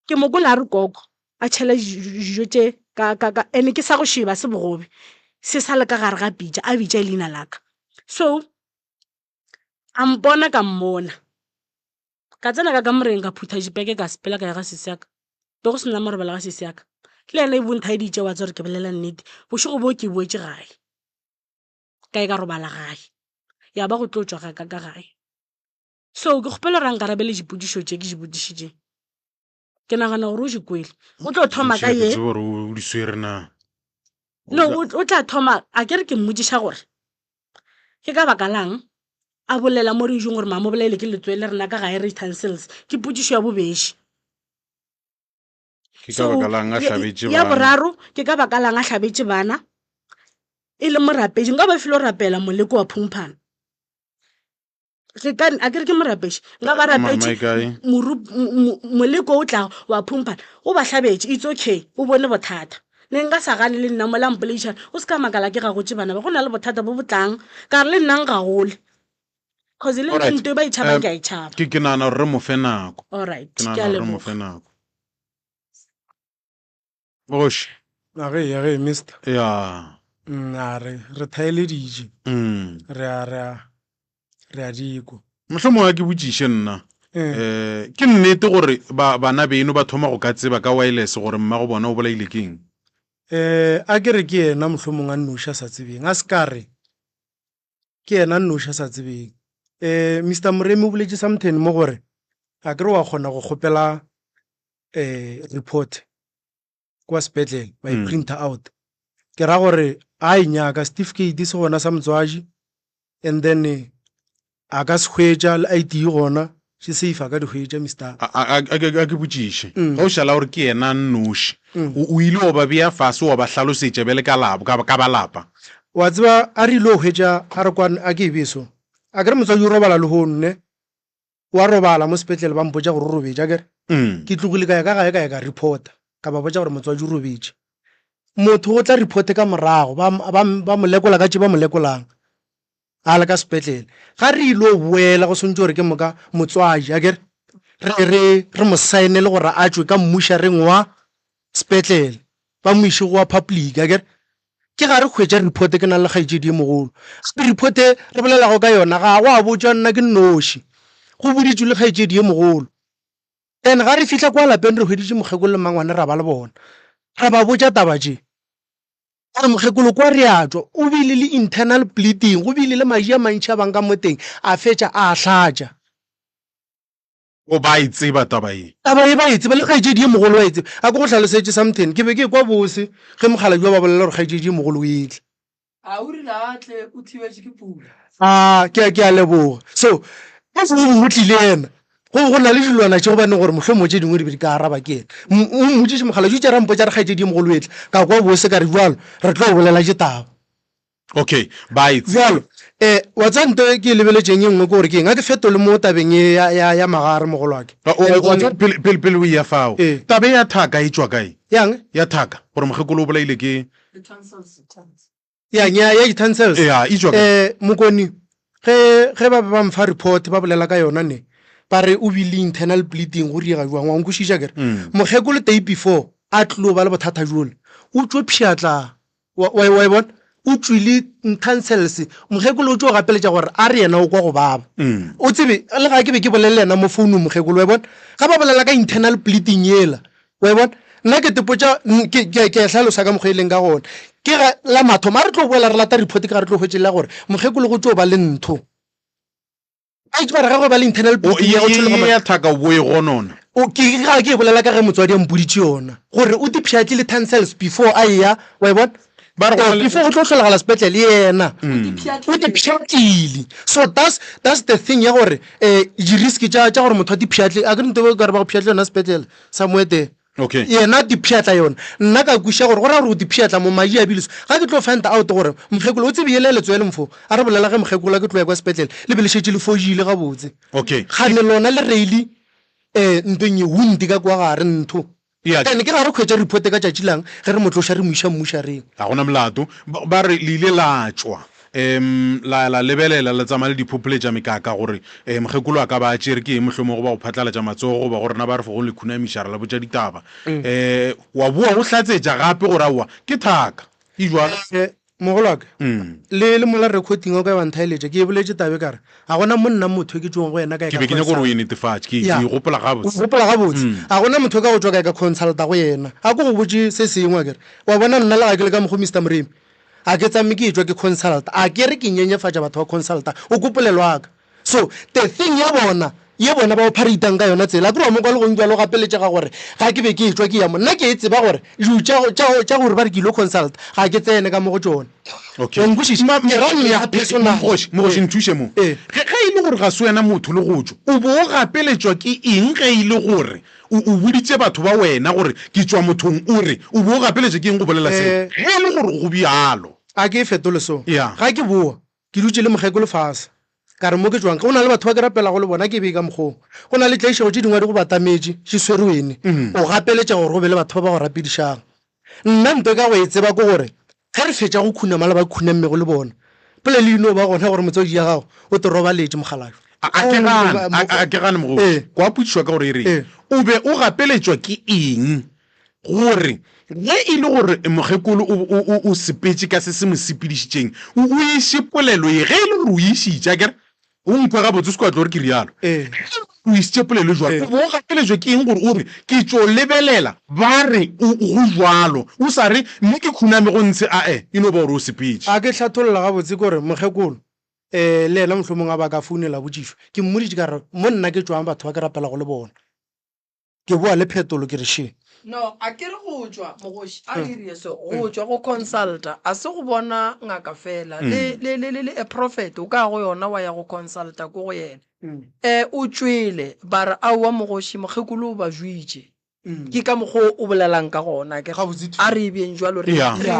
ke mokwela a re koko a tšhela dijo tše ka ene ke sa go šiba se bogobe se sa le ka gare ga pitša a bitša leina laka. So a mpona ka mmona ka tsena ka moreng ka phutha dipeke ka sepela ka ya ga seseaka be go sena morobala ga seseaka le ena e bontha e ditše wa tse gore ke bolela nnete bošego bo ke boetse gae ka e ka robala gae ya ba go tlo tšwa ka gae. So ke kgopela gore nkarabele dipotšišo tše ke di botšišitšeng ke nagana gore o di kwele o tlo thoma ka ye gore o di swere na no o tla thoma a ke re ke mmotsiša gore ke ka baka lang a bolela mo re jong gore mama bolele ke letswele rena ka ga utensils ke putsišo ya bobedi ke ka baka lang a hlabetše ya bana boraro ke ka baka lang a hlabetše bana e le morapedi nka ba filo rapela moleko wa phumphana a kere ke morapedi nka ba rapetše moleko o tla wa phumphana o ba hlabetše it's okay o bone bothata ne nka sa gane le nna mola mpolaišana o se ka makala ke ga gotse bana ba go na le bothata bo botlang ka re le nnang ga gole cause le nto ba itšhabang ke a itšhaba ke nagana gore re mo fe nako alright ke ke a nagana gore re mo fe leboga nako osh age mister ya re thaeleditše mm re a diko mohlomongwe ke botšiše nna ke nnete gore bana beno ba thoma go ka tseba ka wireless gore mma go bona o bolaile keng a ke re ke yena mohlomong a nnoša sa tsebeng a se ka re ke yena nnoša sa tsebeng Mr. Moremi o boletše something mo gore a ke re wa kgona go kgopela report kwa sepetlele ba e printer out ke ra gore a inyaka certificate se gona sa motswadi and then a ka se hwetša le ID gona se safe ka di hwetša Mr. a ke botšiše ga o šala gore ke yena nnoši o ile o ba bea fase wa ba hlalosetše bele ka ba lapa wa tseba a re ile o hwetša a re kwane a ke e beso a ke re motswadi o robala le ho nne wa robala mo sepetlele ba mpotša gore o robetša kere ke tlogile ka ya ka reporta ka ba botša gore motswadi o robetše motho o tla reporte ka morago ba molekola ka tše ba molekolang a le ka sepetlele ga re ile o boela go swantse gore ke moka motswadi a kere re mo saenele gore a tswe ka mmušareng wa sepetlele ba mo iše go wa public a kere ke ga re hwetša report ke nang le kgaetšedi ye mogolo report re bolelago ka yona ga go a botša nna ke nnoši go boditšwe le kgaetšedi ye mogolo and ga re fihla kwa lapeng re hweditše mokgekolo le mangwane ra ba le bona ra ba botša taba tše gore mokgekolo kwa re a tswa o bile le internal bleeding go bile le madi a mantšhi a bang ka mo teng a fetša a hlatša o ba itseba taba e ba itseba le kgaetšedi ye mogolo wa itseba a ke go tlhalosetše something ke be ke kwa bose ge mogala jwa ba bolela gore kgaetšedi ye mogolo o etle ke a leboga so a go tlile ena go na le dilwana tše gobane gore mohlomong tše dingwe di be di ka araba ke ena o mmotsiše mogala jo tša rampo tša re kgaetšedi ye mogolo etle ka kwa bose ka re jalo re tlo go bolela tše taba okay ba itse jalo wa tsa nto ke lebeletšeng ye nngwe ke gore ke eng a ke fetole mo tabeng ya magare mogolo wake pele o ya fao tabe ya thaka e tswa kae yang ya thaka gore mokgekolo o bolaile ke ya di-tonsils e tswa kae mokoni ge ba mfa report ba bolela ka yona ne ba re o bile internal bleeding go riega jwang wa nkwešiša kere mokgekolo day before a tlilo ba le bothata jole o tswe pšhatla wa e bona o tswile tonsils mokgekolo o tse o gapeletša gore a re yena o kwa go baba o tsebe le ga ke be ke bolele yena mo founung mokgekolo wa e bona ga ba bolela ka internal bleeding yela wa e bona nna ke tepotša ke hlalosa ka mokgwa e leng ka gona ke la mathomo a re tlo boela re lata report ka re tlo hwetšelela gore mokgekolo go tse o ba le ntho a itse ba re ga go ba le internal bleeding ya thaka bo e gonona ga ke e bolela ka ge motswadi a mpoditše yona gore o dipšhatle le tonsils before a eya wa e bona before go tlo tlholagala sepetlele yena o dipšhatlile so that's the thing ya gore di-risk tša gore motho a dipšhatle a ke nto ka re ba go pšhatle yona sepetlele somewhere okay yena dipšhatla yona nna ka kweša gore go ra gore o dipšhatla mo madi a bileso ga ke tlo find out gore mokgekolo o tsebile letswele mfo a re bolela ge mokgekolo ke tlo ya kwa sepetlele le be le šetse le fojile gabotse okay gane lona le reile ntong ye wound ka kwa gare ntho ane ke ga re kgwetša report ka tšatši lang ge re motloša re moiša mmušareng ga gona molato ba re le ile la tswa la lebelela le tsamaya le diphopoletša mekaka gore mokgekolo a ka ba tšere ke mohlomong go ba go phatlalatša matsogo goba gore na ba re fo go le khunamišara la botša ditaba wa boa go tlatsetša gape gore aowa ke thaka e jwalo mogolwaka le mola recording o ka ba nthaeletša ke e boletše tabe kare ga gona monna motho ke tsong go wena ke be ke nyaka gore o e netefatše ke gopola gabotse ga gona motho ka go tswa kae ka consulta go yena a ko go botse se sengwe kere wa bona nna le ga ke le ka mokgo Mr. Moremi a ke tsame ke etswa ke consulta a ke re ke nyenyefatša batho ba consulta o kopolelwaka so the thing ya bona ye bona ba o phareitang ka yona tsela ke mo kwa le go ntwa le gapeletša ga gore ga ke be ke etswa ke ya mo nna ke e tseba gore tša gore ba re ke ilo consult ga ke tsene ka mo go tsone mogoši nthuše mo ge e le gore ga se wena motho le gotso o bo o gapeletšwa ke eng ge e le gore o boditse batho ba wena gore ke tswa mothong o re o bo o gapeletšwa ke eng go bolela se ge e le gore go bjalo a ke e fetole so Yeah. ga ke boa ke dutse le mogekolo fase ka re mo ke tswang go na le batho ba ke rapela go le bona ke be ka mokgong go na le tlaišego tše dingwe di go batametse se swere wene o gapeletša gore go be le batho ba ba go rapedišang nna nto ka go e tseba ke gore ge re fetša go khuna mala ba khuna mmego le bona pele le ino ba gona gore motswadi ya gago o te robaletse mogalajo a ke gane mogo kwa putsišwa ka gore e reng o be o gapeletšwa ke eng gore ge e le gore mogekolo o sepetse ka se se mo sepedišitšeng o iše polelo ye ge e le gore o išitša kere o nkwa ga botse se kwa tlo gore ke rialo o isitše polelo jalo o gapeletšwa ke eng gore o re ke tšo lebelela ba re go jalo o sa re mme ke khuname go ntshe ae e no ba gore o sepetse a ke hlatholola ga botse kore mogekolo le ena mohlomong a ba ka founela botsišo ke mmoditše ka re mo nna ke tswang batho ba ke rapela go le bona ke boa le phetolo ke re she no a ke re go tswa mogoši a irie so go tswa go consulta a se go bona ngaka fela le a prophet o ka go yona wa ya go consulta ko go yena o tswile ba re a wa mogoši mogekolo o ba jwitše ke ka mokgwa o bolelang ka gona ke a re ebeng jalo re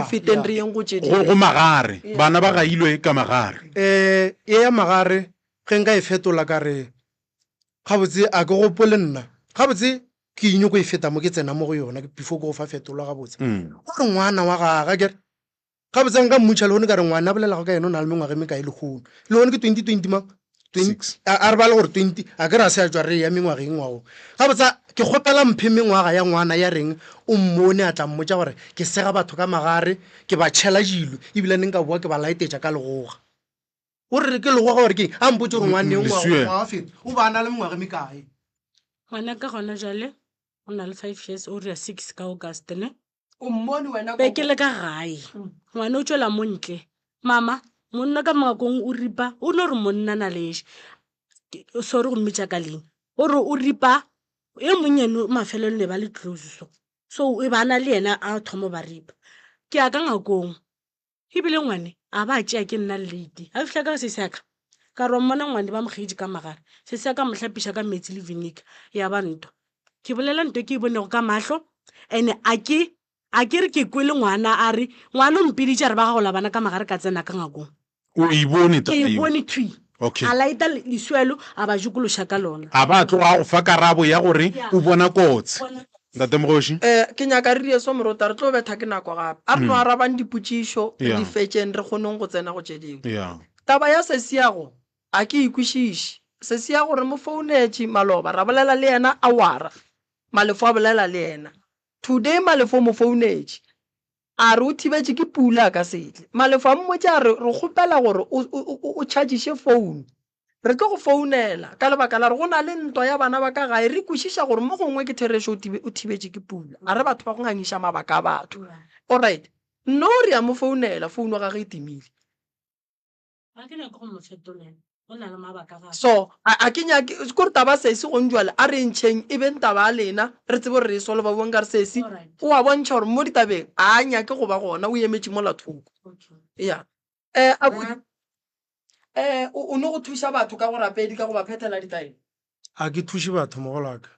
feteng re yeng go go magare bana ba gailwe ka magare e ya magare ge nka e fetola ka re gabotse a ke gopole nna gabotse ke ine go e feta mo ke tsena mo go yona before ke go fa fetola gabotse gore ngwana wa gaga kere gabotse nka mmutšha le gone ka re ngwana a bolelago ka ena o na le mengwaga me kae le kgono le gone ke 2020 mang a re ba le gore 20 a ke re a se a tswa re ya mengwaga engwago gabotsa ke kgopela mphe mengwaga ya ngwana ya reng o mmone a tla mmotsa gore ke sega batho ka magare ke ba tšhela dilo ebile ne nka boa ke ba laetetša ka legoga o re ke legoga gore ke a mpotse gore ngwane ngwaga feta o ba na le mengwaga me kae ngwana ka gona jale o na le 5 years o re ya 6 ka August ne o mmone wena be ke le ka gae ngwana o tswela montle mama monna ka magakong o ripa o no re monna na leše sorry go mmitša ka leng o re o ripa e monnyane mafelelo ne ba le close so e bana le yena a thomo ba ripa ke ya ka ngakong ebile ngwane a ba tšea ke nna late a fihla ka se seka ka ro mmona ngwane ba mogedi ka magare se seka mohlapiša ka metsi le vinegar ya ba nto ke bolela nto ke e bonego ka mahlo ene a ke re ke kwele ngwana a re ngwana o mpeditše re ba ga go labana ka magare ka tsena ka ngakong o e bone ke e bone thui okay a laeta leswelo a ba jukološa ka lona a ba tloga go fa karabo ya gore o bona kotsi ntate mogoši ke nyaka re rie so morota re tlo betha ke nako gape a re no arabang dipotšišo di fetšeng re kgoneng go tsena go tše dingwe taba ya sesiago a ke ikwešiše sesiago re mo founetše maloba ra bolela le yena awara malefo a bolela le yena today malefo mo founetše a re o thibetše ke pula ka setle malefo a mmotse a re kgopela gore o chargiše phone re tlo go founela ka lebaka la re go na le ntwa ya bana ba ka gae re kwešiša gore mo gongwe ke thereše o thibetše ke pula a re batho ba go ngangiša mabaka a batho alright nno re ya mo founela founu wa gage e timile so a ke nyake kore taba sesi go njwale a re ntšheng e beng taba a lena re tsebe gore re solo ba bong ka re sesi o a bontšha gore mo ditabeng a nyake go ba gona o emetše mo lathoko ya o ne go thuša batho ka go rapedi ka go ba phethela ditaelo a ke thuše batho mogolaka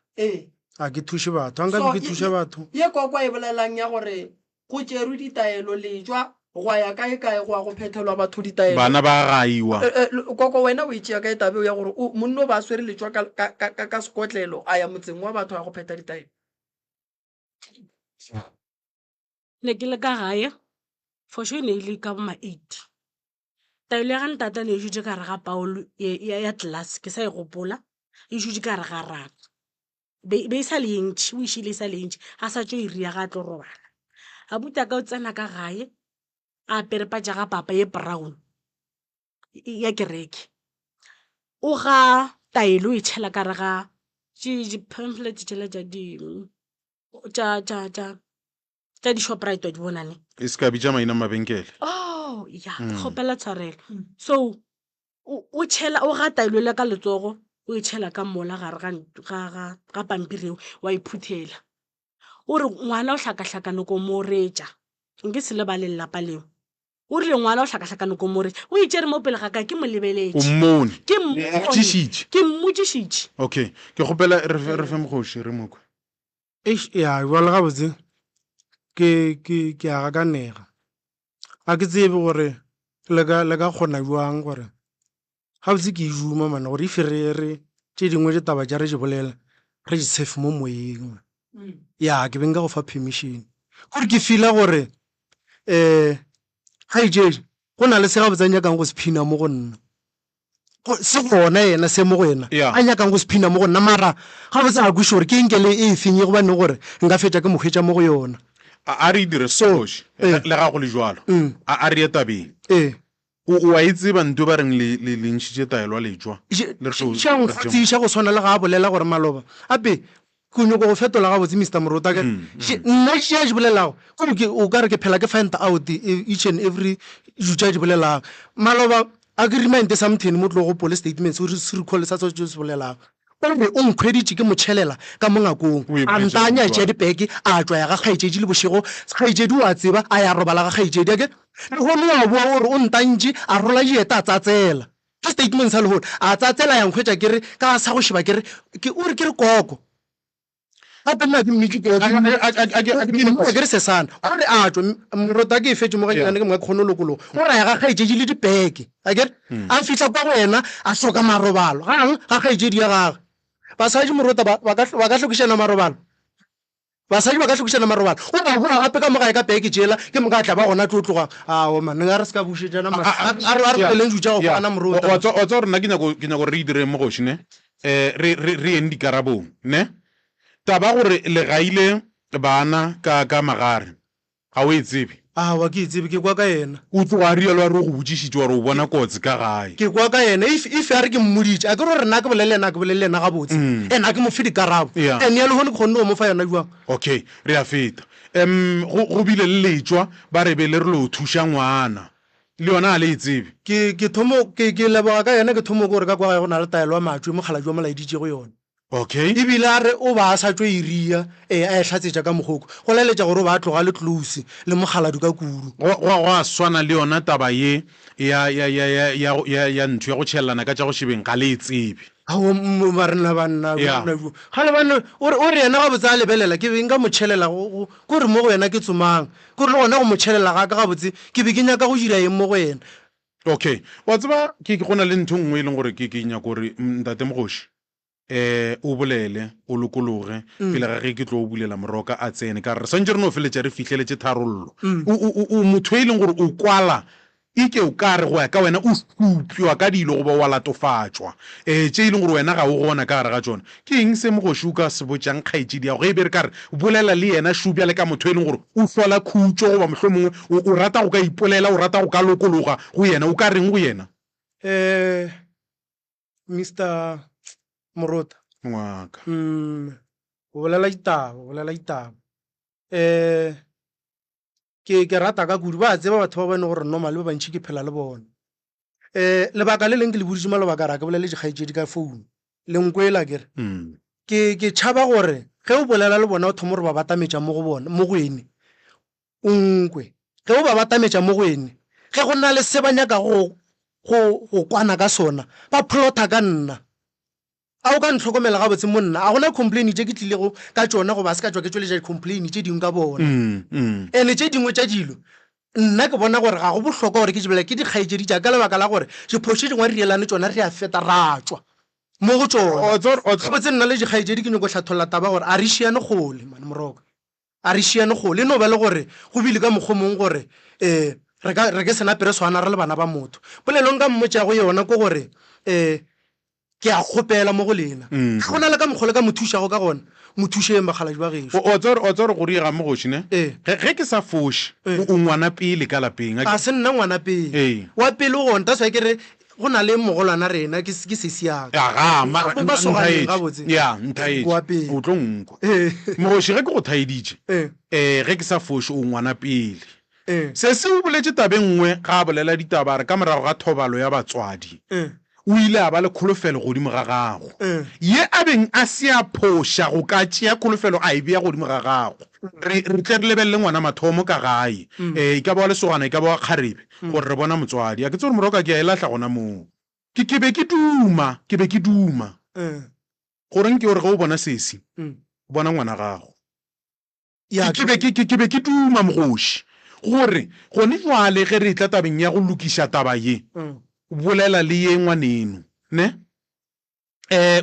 a ke thuše batho a nka be ke thuša batho ye kwa e bolelang ya gore go tšerwe ditaelo letswa go ya kae go a go phethelwa batho ditaelo bana ba gaiwa koko wena o itšea ka etabe ya gore monno ba swere letswa ka sekotlelo a ya motseng wa batho a go phetha ditaelo ne ke le ka gae for sure ne ile ka boma 8 taelo ya ga ntata ne e šutše ka re ga Paulo ya class ke sa e gopola e šutše ka re ga raka be e sa le ntši o išile e sa le ntši a sa tšo e ria ga tlo robala a buta ka o tsena ka gae a perepatša ga papa ye brown ya kereke o ga taelo e tšhela ka re ga pamphlet tšela tša di-shoprite wa di bonane e se ka bitša maina mabenkele ya kgopela tshwarelo so o ga taelo le ka letsogo o itšhela ka mola gare ga pampireo wa iphuthela o re ngwana o hlakahlakane ko mo retša nke se le ba lelapa leo o rile ngwana o hlakahlakane ko mo retša o itšere mo pele ga ka ke mo lebeletše ke mmotšišitše okay ke gopela re fe mogoši re mokwe ya jwale gabotse ke aga ka nega a ke tsebe gore le ka kgona jwang gore gabotse ke ijuma mana gore ife re tše dingwe ditaba tša re di bolela re di tshefe mo moyeng ya ke beng ka go fa permission gore ke fila gore ga ijedi go na le se gabotse a nyakang go se phina mo go nna se gona yena se mo go yena a nyakang go se phina mo go nna mara gabotse a kwiše gore ke enkele e fenye go bane gore nka fetša ke mokgwetša mo go yona a re dire soši le ga go le jwalo a re etabeng wa itse bantu ba reng le ntšhitše taelwa letswa tsiša go tshwana le ga a bolela gore maloba ape ke nyoko go fetola gabotse Mr. Morota nna šea di bolelago o ka re ke phela ke find out each and every jutša di bolelago maloba a ke remind something mo tlo go police statements o se recall sa tse se bolelago ore o nkgweditše ke motšhelela ka mo ngakong a ntanya tšea dipeke a tswa ya ga kgaetšedi le bošego kgaetšedi o a tseba a ya robala ga kgaetšedi ake le gone wa boa gore o ntantše a rola dieta a tsatsela ka statement sa legolo a tsatsela ya nkgwetša kere ka sa go šeba kere o re ke re koko gape nna ke mmitsekere sesana gore a tswa Morota ke e fetse mo ganyane ke mongwe kgonolokologo gore ya ga kgaetšedi le dipeke akere a fitlha kwa go wena a soka marobalo gang ga kgaetšedi ya gage basadi Morota ba ka hlokišana marobalo basadi ba ka hlokišana marobalo o ba goa gape ka mogae ka peke tšela ke moka tla ba gona tlo tloga ao mane ga re se ka bušetšana a re peleng jutša go ana Morota wa tsa gore nna ke nyako re idire mogoši ne re eng dikarabong ne taba gore le gaile bana ka magare ga o e tsebe wa ke itsebe ke kwa ka yena o tloga a rialo a re go botsišitše gore o bona kotsi ka gae ke kwa ka yena if a re ke mmoditše a ke re gore nna ke bolelena gabotse and a ke mo fe dikarabo and ya le gone ke kgonne o mo fa yona jwang okay re a feta go bile le letswa ba re be le re le o thuša ngwana le yona a le e tsebe ke leboga ka yena ke thomo gore ka kwa gae go na le taelo wa matšwe mogala jwa molaeditše go yona okay ebile a re o ba a sa tšwe iria a e tlhatsetša ka mogoko go leletša gore o ba a tloga le close le mogaladu ka kuru go a swana le yona taba ye ya ntho ya go tšhelelana ka tša go šebeng ga le e tsebe barena banna ga le bane o re yena gabotse a lebelela ke be nka motšhelela kore mo go yena ke tsomang kore le gona go motšhelela ga ka gabotse ke be ke nyaka go dira eng mo go yena okay wa tseba ke gona le ntho nngwe e leng gore ke nyaka gore ntate mogoši o bolele o lokologe pele ga ge ke tlo o bulela moroka a tsene ka re santse re no feletša re fitlheletse tharollo o motho e leng gore o kwala ike o ka re go ya ka wena o supjwa ka dilo go ba wa latofatšwa tše e leng gore wena ga o gona ka gare ga tšona ke eng se mogoši o ka se botšang kgaetšedi ya go e be re ka re bolela le yena šupja le ka motho e leng gore o hlola khutšo goba mohlho mongwe o rata go ka ipolela o rata go ka lokologa go yena o ka reng go yena Mr. Morota ngwaka o bolela ditaba ke rata ka kudu ba tseba batho ba bone gore normal ba bantši ke phela le bona lebaka le leng ke le boditše malobaka ra ke bolele dikgaetšedi ka founu le nkwela kere ke tšhaba gore ge o bolela le bona o thomo gore ba batametša mo go ene o nkwe ge o ba batametša mo go ene ge go na le se ba nyaka go kwana ka sona ba plota ka nna a o ka ntlhokomela gabotse mo nna a gona complain tše ke tlilego ka tšona go ba se ka tšwa ke tšweletša di-complain tše dingwe ka bona and-e tše dingwe tša dilo nna ke bona gore ga go bohlokwa gore ke jebela ke dikgaetšedi tša ka lebaka la gore diphoso dingwe re rielane tšona re a feta ra tswa mo go tsona gabotse nna le dikgaetšedi ke nyako tlhatholola taba gore a re šiane gole mane moroka a re šiane gole e no ba le gore go bile ka mokgwa mongwe gore re ke senapere swana re le bana ba motho polelong ka mmotša go yona ko gore ke a kgopela mo go lena ga gona le ka mokgwa le ka mothušago ka gona mothušeng bagaladi ba gešo o tsore go riega mogoši ne ge ke sa foši o ngwana pele ka lapeng a se nna ngwana pele wa pele o gona taswa kere go na le mogolwana rena ke sesiaka ntaetše o tlo nkwa mogoši ge ke go thaeditše ge ke sa foši o ngwana pele se se o boletše tabe nngwe ga a bolela ditaba re ka morago ga thobalo ya batswadi o ile a ba le kholofelo godimo ga gago ye a beng a se a phoša go ka tšea kholofelo a e bea godimo ga gago re tle re lebelele ngwana mathomo ka gae e ka ba wa lesogana e ka ba wa kgarebe gore re bona motswadi a ke tse gore moroka ke a e latlha gona moo ke be ke duma goreng ke gore ge o bona sesi o bona ngwana gago ke be ke duma mogoši gore gone jwale ge re tla tabeng ya go lokiša taba ye bolela le ye ngwaneno ne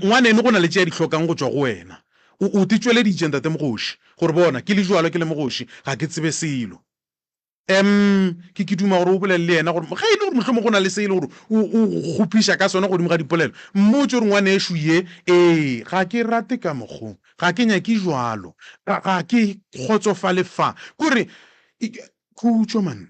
ngwaneno go na le tšea di tlhokang go tswa go wena o ti tšweleditše ntate mogoši gore bona ke le jwalo ke le mogoši ga ke tsebe selo ke duma gore o bolele le yena gore ga e le gore mohlomong go na le seile gore o kgophiša ka sona godimo ga dipolelo mmotse gore ngwane ešo ye ga ke rate ka mokgong ga ke nyake jwalo ga ke kgotsofale fa kore khutso man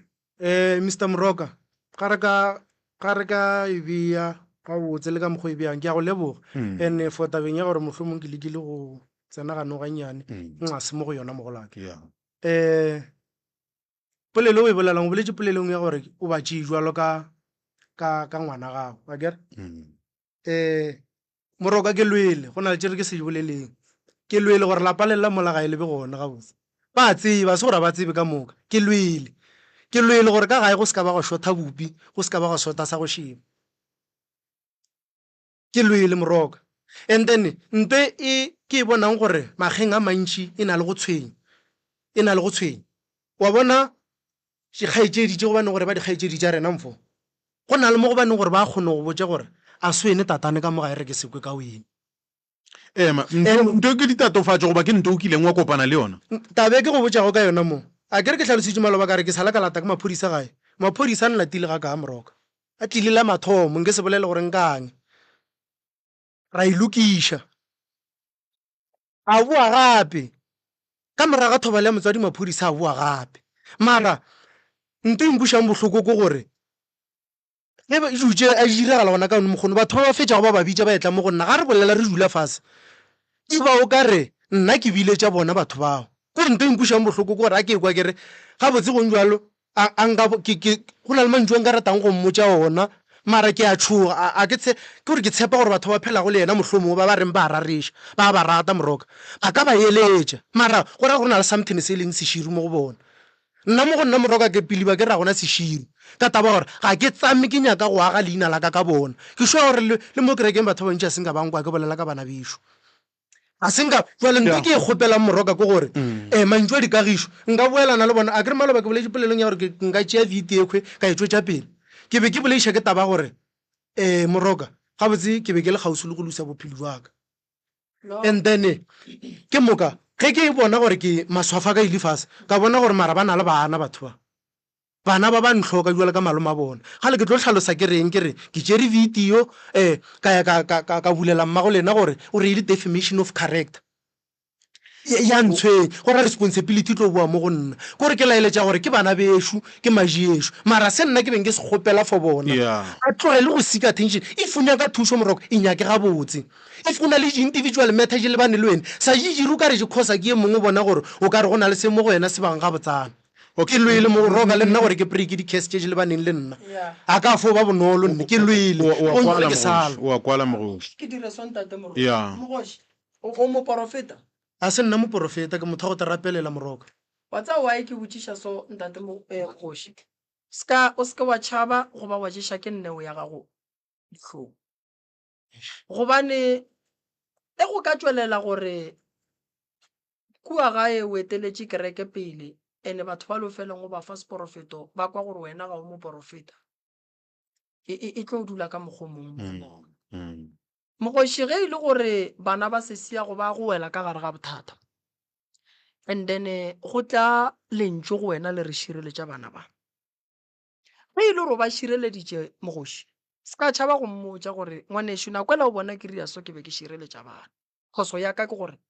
Mr. Moroka ga re ka e bea ga botse le ka mokgwa e beang ke a go leboga and for tabeng ya gore mohlomong ke lekile go tsena ga noganyane nxa se mo go yona mogolake polelo o e bolelang o boletse polelong ya gore o batše jwalo ka ngwana gago a kere Moroka ke lwele go na le tšere ke se boleleng ke lwele gore lapa le lela mola ga e lebe gona ga botse ba tseba se gore ba tsebe ka moka ke lwele gore ka gae go se ka ba go shotha bupi go se ka ba go shota sa go sheba ke lwele Moroka and then nte ke e bonang gore mageng a mantši e na le go tshwenya wa bona dikgaetšedi tše gobane gore ba dikgaetšedi tša rena mfo go na le mo gobane gore ba kgone go botse gore a swene tatane ka mo ga e re ke sekwe ka wene nto ke ditatofatso goba ke nto o kileng wa kopana le yona tabe ke go botšago ka yona mo a kere ke tlhalositše maloba ka re ke sala ka lata ke maphodisa gae maphodisa a nlatile ga ka Moroka a tlilele mathomo nke se bolele gore nkang ra ilokiša a boa gape ka moraga thoba le motswadi maphodisa a boa gape mara nto impušang bohloko ko gore ge ba jutše a diragala gona ka one mokgono batho ba ba fetšago ba ba bitša ba etla mo go nna ga re bolela re dula fase ke ba o ka re nna ke bile tša bona batho bao kore nto impušang bohloko ko gore a ke ekwa kere ga botse gong jalo go na le mantšu a nka ratang go mmotša ona mara ke a tshoga ke gore ke tshepa gore batho ba phelago le yena mohlomong ba reng ba rariša ba rata Moroka a ka ba eletša mara gore go na le something se e leng seširi mo go bona nna mo go nna Moroka ke peliba ke ra gona seširi ka taba gore ga ke tsame ke nyaka go aga leina la ka bona ke swa gore le mo kerekeng batho ba ntši a senka bankwa ke bolela ka bana bešo a senka jwale nte ke e kgopelang Moroka ke gore mantšu a dikagišo nka boelana le bona a kere maloba ke boletse polelong ya gore nka tšea viti ekgwe ka e tšwetša pele ke be ke boleiša ke taba gore Moroka gabotse ke be ke le kgausi le go lusa bophelo jwa ka and then ke moka ge ke bona gore ke maswafa ka ile fase ka bona gore mara ba na le bana batho bana ba ba ntlhoka jwale ka malome a bona gale ke tlo tlhalosa ke reng ke re ke tšere video ka bulela mmago lena gore o re ile defamation of character ya ntshweng gore responsibility tlo boa mo go nna kore ke laeletša gore ke bana bešo ke maji ešo mara se nna ke beng ke se kgopela for bona a tlogele go seek attention if o nyaka thuso Moroka e nyake gabotse if o na le individual matter le bane le wena sa jijiri o ka re jekgosa ke ye mongwe bona gore o ka re go na le se mo go wena se bang ga botsana ke lwele Moroka le nna gore ke preke di-case tše le baneng le nna a ka fo ba bonolo nne ke lwele ke sala wa kwala mogoši ke dire sontate mogoši o moporofeta a se nna moporofeta ke motho go te rapelela Moroka wa tsa wae ke botšiša so ntate mogoši o seke wa tšhaba goba wa ješa ke nneo ya gago dihlong gobane e go ka tswelela gore kua gae o eteletše kereke pele ene batho ba lofeleng go ba fa seporofeto ba kwa gore wena ga o moporofeta e tlo dula ka mokgomong mogoši ge e le gore bana ba sesia go ba go wela ka gare ga bothata and then go tla lentšwe go wena le re šireletša bana ba ge e le gore ba šireleditše mogoši se ka tšhaba go mmotša gore ngwanešo nakwela o bona ke ria so ke be ke šireletša bana kgoso ya ka ke gore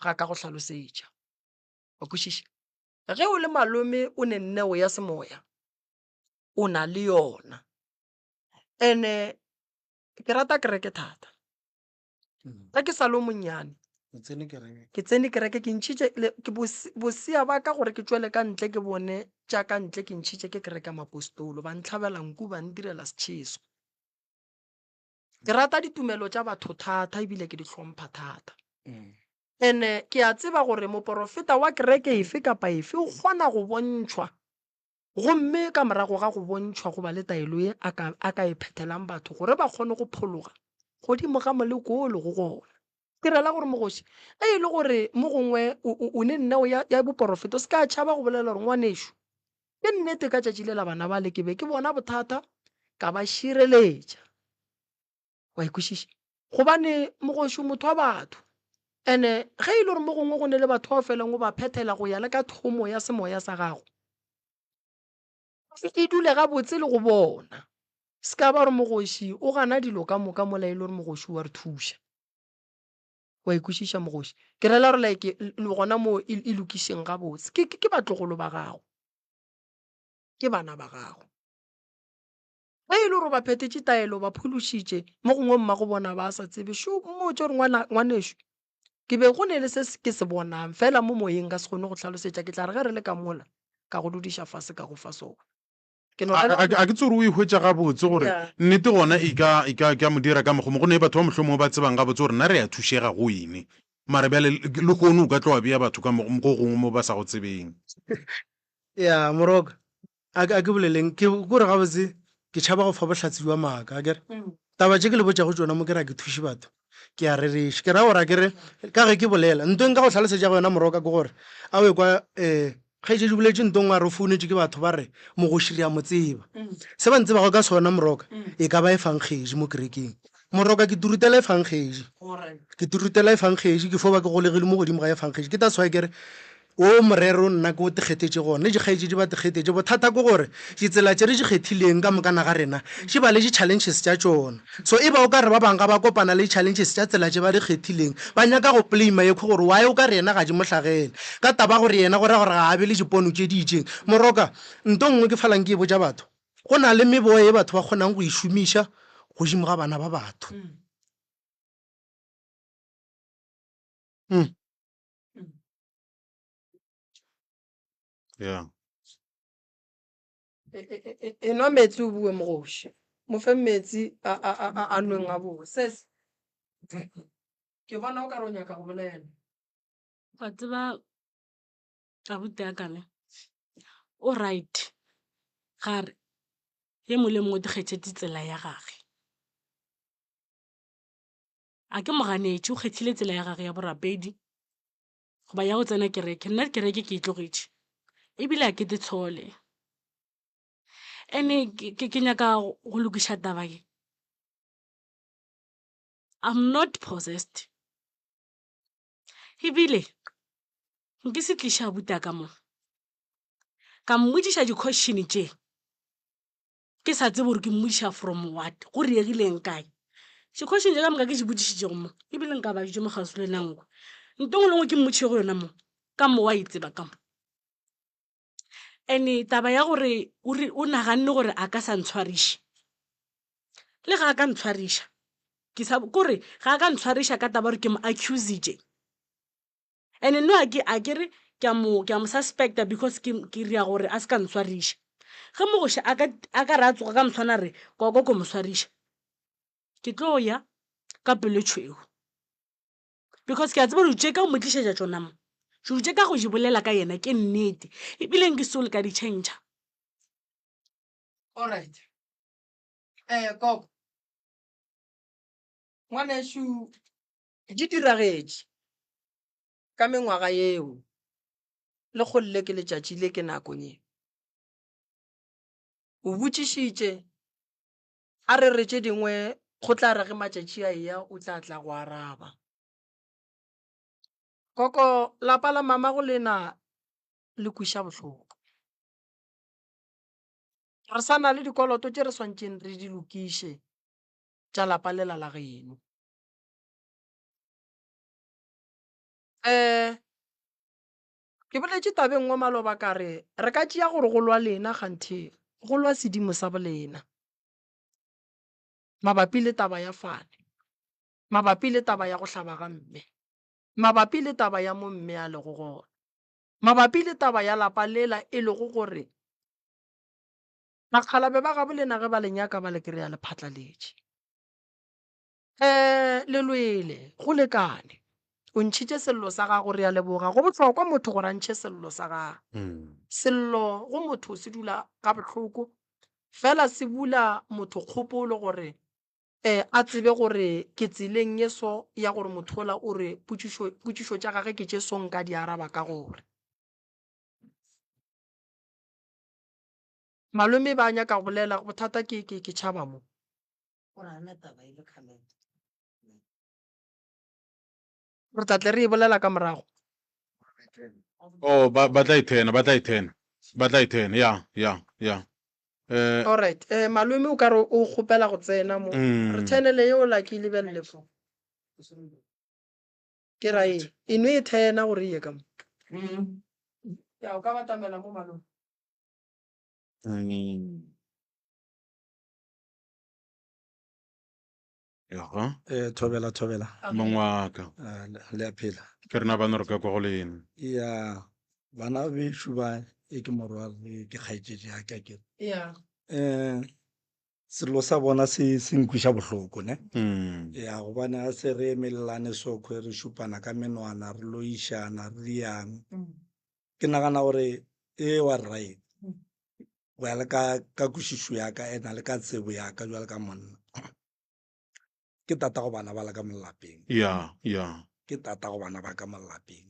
ga ka go hlalosetša o kwešiša ge o le malome o ne nneo ya semoya o na le yona ene ke rata kereke thata ga ke sa le monnyane ke tsene kereke ke ntšhitše ke bosia ba ka gore ke tšwele ka ntle ke bone tša ka ntle ke ntšhitše ke kereke mapostolo ba ntlhabela nku ba ndirela setšheso ke rata ditumelo tša batho thata ebile ke di hlompha thata ene ke a tseba gore moporofeta wa kereke efe kapa efe o kgona go bontšhwa gomme ka morago ga go bontšhwa go ba le taelo e a ka e phethelang batho gore ba kgone go phologa godimo ga molekolo go gona ke rela gore mogoši e le gore mo gongwe o ne nneo ya boporofeta o se ka tšhaba go bolela gore ngwanešo ke nnete ka tšatši le la bana ba le ke be ke bona bothata ka ba šireletša wa ikwešiša gobane mogoši motho wa batho ene ge e le gore mo gongwe go ne le batho ba felang o ba phethela go ya le ka thomo ya semoya sa gago e dule gabotse le go bona se ka ba gore mogoši o gana dilo ka moka mola e le gore mogoši wa re thuša wa ikwešiša mogoši ke rela gore like le gona mo e lokišeng gabotse ke batlogolo ba gago ke bana ba gago ge e le gore ba phethetše taelo ba phološitše mo gongwe mma go bona ba sa tsebe šo mmotse gore ngwanešo ke be go ne le se ke se bonang fela mo moyeng ka se kgone go tlhalosetša ke tla re ge re le ka mola ka go dudiša fase ka go fa sona a ke tsore o ihwetša gabotse gore nnete gona e ka mo dira ka mogomo go ne batho ba mohlomong ba tsebang gabotse gore na re ya thušega go ene mare bjale le kgone o ka tloa bea batho ka go gongwe mo ba sa go tsebeng ya moroka a ke boleleng ke gore gabotse ke tšhaba go fa bohlatsi jwa maaka akere taba tše ke le botša go tsona mo ke ra ke thuše batho ke a rereše ke ra gore a kere ka ge ke bolela ntong ka go tlhalosetša go yona moroka ke gore a o ekwa kgaetše di boletše ntong a re founetše ke batho ba re mogoši re a mo tseba se ba ntsebago ka sona moroka e ka ba e fangkgedi mo kerekeng moroka ke turutela e fangkgedi ke fo ba ke golegile mo godimo ga e fangkgedi ke taswa kere o morero nna ke o tekgethetše gona di kgaetše di ba tekgethetše bothata ke gore ditsela tše re di kgethileng ka mokana ga rena di ba le di-challenges tša tšona so e ba o ka re ba bang ga ba kopana le di-challenges tša tsela tše ba di kgethileng ba nyaka go plama ekgo gore wae o ka re yena ga di mohlagele ka taba gore yena gore ga a be le dipono tše di itšeng moroka nto nngwe ke falang ke e botša batho go na le meboe e batho ba kgonang go išomiša godimo ga bana ba batho yeah enwa metsi o bue mogoši mo fe metsi a nweng a bose ke bona o ka re o nyaka go bolela wa tseba abuti ya kane o right gare ye mo le mongwe dikgethetse tsela ya gage a ke moganetše o kgethile tsela ya gage ya borapedi goba ya go tsena kereke nna kereke ke e tlogetše ebile a ke te tshole ene ke nyaka go lokiša taba ke I'm not possessed ebile nke se tliša buta ka mo ka mmodiša di-question tše ke sa tsebe gore ke mmodiša from what go reegileng kae di-question tše ka moka ke di bodišitšego mo ebile nka ba ditše mogasole nanko ntongwe lengwe ke mmodiše go yona mo ka mo wa itseba ka mo ene taba ya gore o naganne gore a ka sa ntshwariše le ga a ka ntshwariša kore ga a ka ntshwariša ka taba gore ke mo accusitše ene no a kere ke a mo suspecta because ke ria gore a se ka ntshwariša ge mogoši a ka re a tsoga ka motshwana re koko ko moswariša ke tlo ya ka pelo tšhweu because ke a tseba ditše ka o mo tlišetša tšona mo tše ka go di bolela ka yena ke nnete ebile nke sole ka di change alright koko ngwanešo di diragetše ka mengwaga yeo le kgolle ke letšatši le ke nakong ye o botšišitše a re re tše dingwe go tla re ge matšatši a eya o tla tla go araba koko lapa la mama go lena le kwiša bohloko re sa na le dikoloto tše re swantšeng re di lokiše tša lapa lela la geno ke boletše tabeng ngwe maloba ka re ka tšea gore go lwa lena kganthe go lwa sedimo sa bolena mabapi le taba ya fane mabapi le taba ya go hlaba ga mme mabapi le taba ya mo mme a lego gona mabapi le taba ya lapa lela e lego gore bakgalabe ba gabolena ge ba lenyaka ba le kry-a le phatlaletše lelwele go lekane o ntšhitše sello sa gago re a leboga go botlhokwa motho gore a ntšhe sello sa gago sello go motho se dula ka botlhoko fela se bula motho kgopolo gore a tsebe gore ke tseleng yeso ya gore motho ola o re potšišo tša gage ke tše song ka di araba ka gore malome ba nyaka go bolela bothata ke tšhaba mo re tlatle re e bolela ka morago oh ba tla ithena ya alright malome o ka re o kgopela go tsena mo re thenele yeo la ke lebelele fo ke ra eno e thena gore ye ka mo ya o ka batamela mo malome thobela mongwaka le a phela ke rena bana re ka kwa go lena ya bana beshu ba e ke morwale ke kgaetšetše ya ka ke ya sello sa bona se nkwiša bohloko ne ya gobane a se re emelelane sokwe re šupana ka menwana re loišana re yang ke nagana gore wa right go ya le ka kwešišo ya ka ena le ka tsebo ya ka jwa le ka monna ke tata go bana ba la ka molapeng ya ke tata go bana ba ka molapeng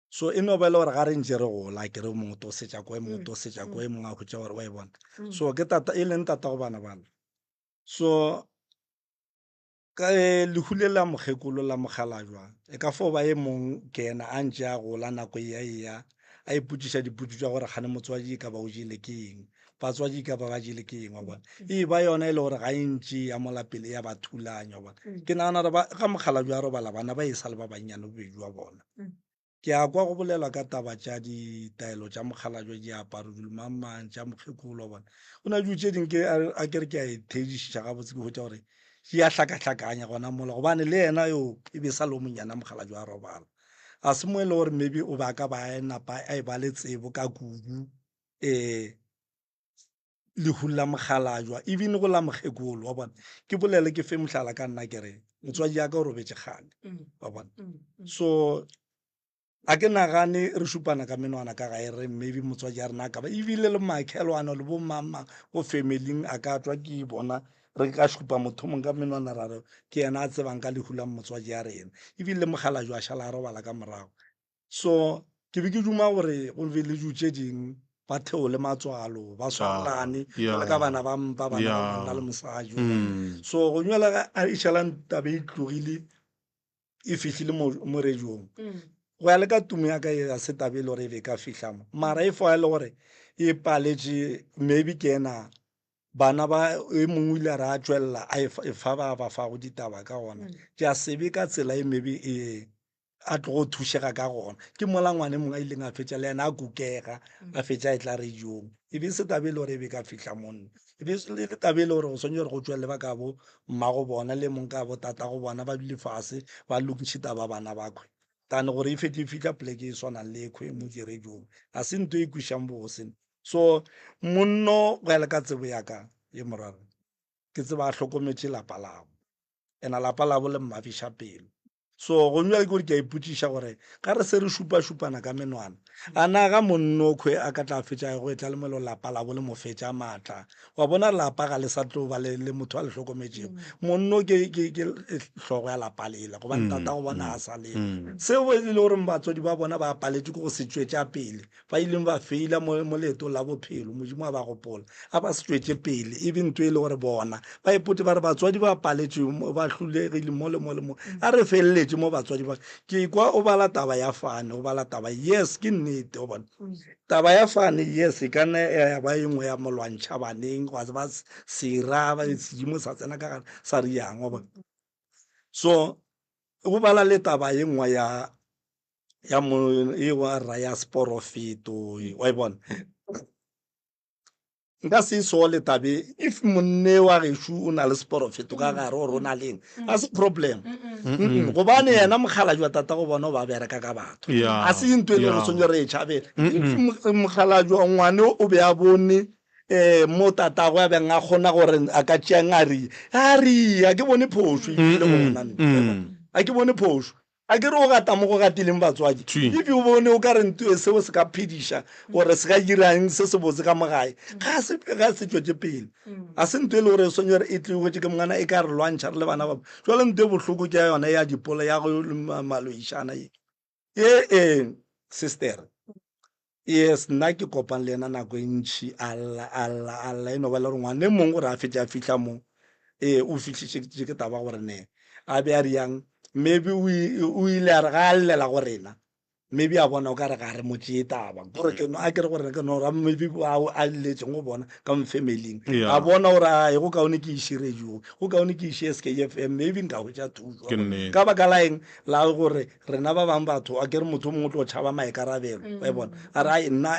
so e no ba le gore ga re ntse re gola ke re mongwe to setša ko mongwe to setša ko mongwe a khutša gore wa e bona so ke tata e leng tata go bana bana so ka lehule la mokgekolo la mogalajwa e ka fo ba e mong ke ena a ntse a gola nako ya a ipotšiša dipotso tša gore gane motswadi ka ba o jele ke eng batswadi ka ba jele ke eng wa bona e ba yona e le gore ga e ntše ya molapele ya ba thulanya wa bona ke nagana gore ga mogalajwa a robala bana ba e sa le ba bannyane bobedi wa bona ke a kwa go bolelwa ka taba tša ditaelo tša mogalajwa diaparo dilomamang tša mokgekolo bona o na dilo tše dingwe a kere ke a ithedišiša gabotse ke hotša gore di a hlakahlakanya gona mola gobane le yena yo e be sa le o monyana mogalajwa a robala a se mo e le gore maybe o ba ka ba napa a e ba le tsebo ka kudu lehu la mogalajwa even go la mokgekolo wa bona ke bolele ke fe mohlala ka nna kere motswadi ya ka o robetše gane wa bona so a ke nagane re šupana ka menwana ka gae re maybe motswadi a rena ka ba ebile le makhelwana le bo mama go familing a ka tswa ke bona re ka šupa motho mong ka menwana rare ke yena a tsebang ka lehu la motswadi ya rena ebile mogalajwa a šala a robala ka morago so ke be ke duma gore go be le dijo tše dingwe ba theole matswalo ba swarane le ka bana ba bana ba monna le mosadi so go nywela a išalang tabe e tlogile e fihlile mo rediong go ya le ka tumo ya ka ya setabele gore e be ka fitlhamo mara e fo ya le gore e paletše maybe ke ena bana ba e mongwe ile re a tswelela a e fa ba fa go ditaba ka gona ke a sebe ka tsela e maybe a tlo go thušega ka gona ke mola ngwane mongwe a ileng a fetša le yena a kukega a fetša e tla rediong e be setabele gore e be ka fitlha monna e be le tabele gore go swantse gore go tswelele ba ka bo mmago bona le mong ka bo tata go bona ba dule fase ba lokitše taba bana bakhwe tane gore e fete e fitlha poleke e swanang le ekgwe mo dirediong a se nto e kwišang bose so monno go ya le ka tsebo yaka ye morare ke tseba a hlokometše lapa labo ena lapa labo le mmafiša pelo so go nwa ke gore ke a ipotšiša gore ga re se re šupa-šupana ka menwana a na ga monnokhwe a ka tla fetša go e tla le melo lapa labo le mo fetša maatla wa bona lapa ga le sa tlo ba le motho a le hlokometšego monno ke hlogo ya lapa lela gobane tata go bona a sa lele seo e le gore batswadi ba bona ba paletše ke go se tšwetša pele ba ileng ba feila mo leetong la bophelo modimo a ba gopola a ba se tšwetše pele e be nto e le gore bona ba ipote ba re batswadi ba paletše ba hlulegile mo le mo le mo a re feleletse mo batswadi ba ke kwa o bala taba ya fane o bala taba yes ke nnete o bona taba ya fane yes e ka nna ya ba engwe ya molwantšha baneng go ba sera ba sedimo sa tsena ka gare sa riang o bona so o bala le taba ye nngwe ya mo e wa ra ya sporofeto wa e bona nka se so le tabe if monne wa gešo o na le sporofeto ka gare o rona leng a se problem gobane yena mogalajwa tata go bona o ba bereka ka batho a se into e le go sonye re e tšhabela mogalajwa ngwane o be a bone mo tatago a beng a kgona gore a ka tšeang a ria a ke bone phoso ebile gona a ke bone phoso a ke re o gata mo go gatileng batswadi if o bone o ka re seo se ka phediša gore se ka dirang se se botse ka mogae ga se tšwetse pele a se ntho e le gore sonye re e tlegotse ke mongana e ka re lwantšha re le bana ba jale ntho e botlhoko ke yona ya dipolo ya go maloišana sister yes nna ke kopang le ena nako e ntšhi alla e no ba le gore ngwane mongwe gore a fetse a fitlha mo o fitlhitše ke taba gore ne a be a riang maybe o ile a re ga a llela go rena maybe a bona o ka re ga re motse e taba gore a ke re gore ke no ra maybe a letseng go bona ka mo familyng a bona gore a go kaone ke iše radio go kaone ke iše SKFM maybe nka go tša thuso ka baka la eng la gore rena ba bang batho a ke re motho mongwe tlo tšhaba maikarabelo wa bona a re nna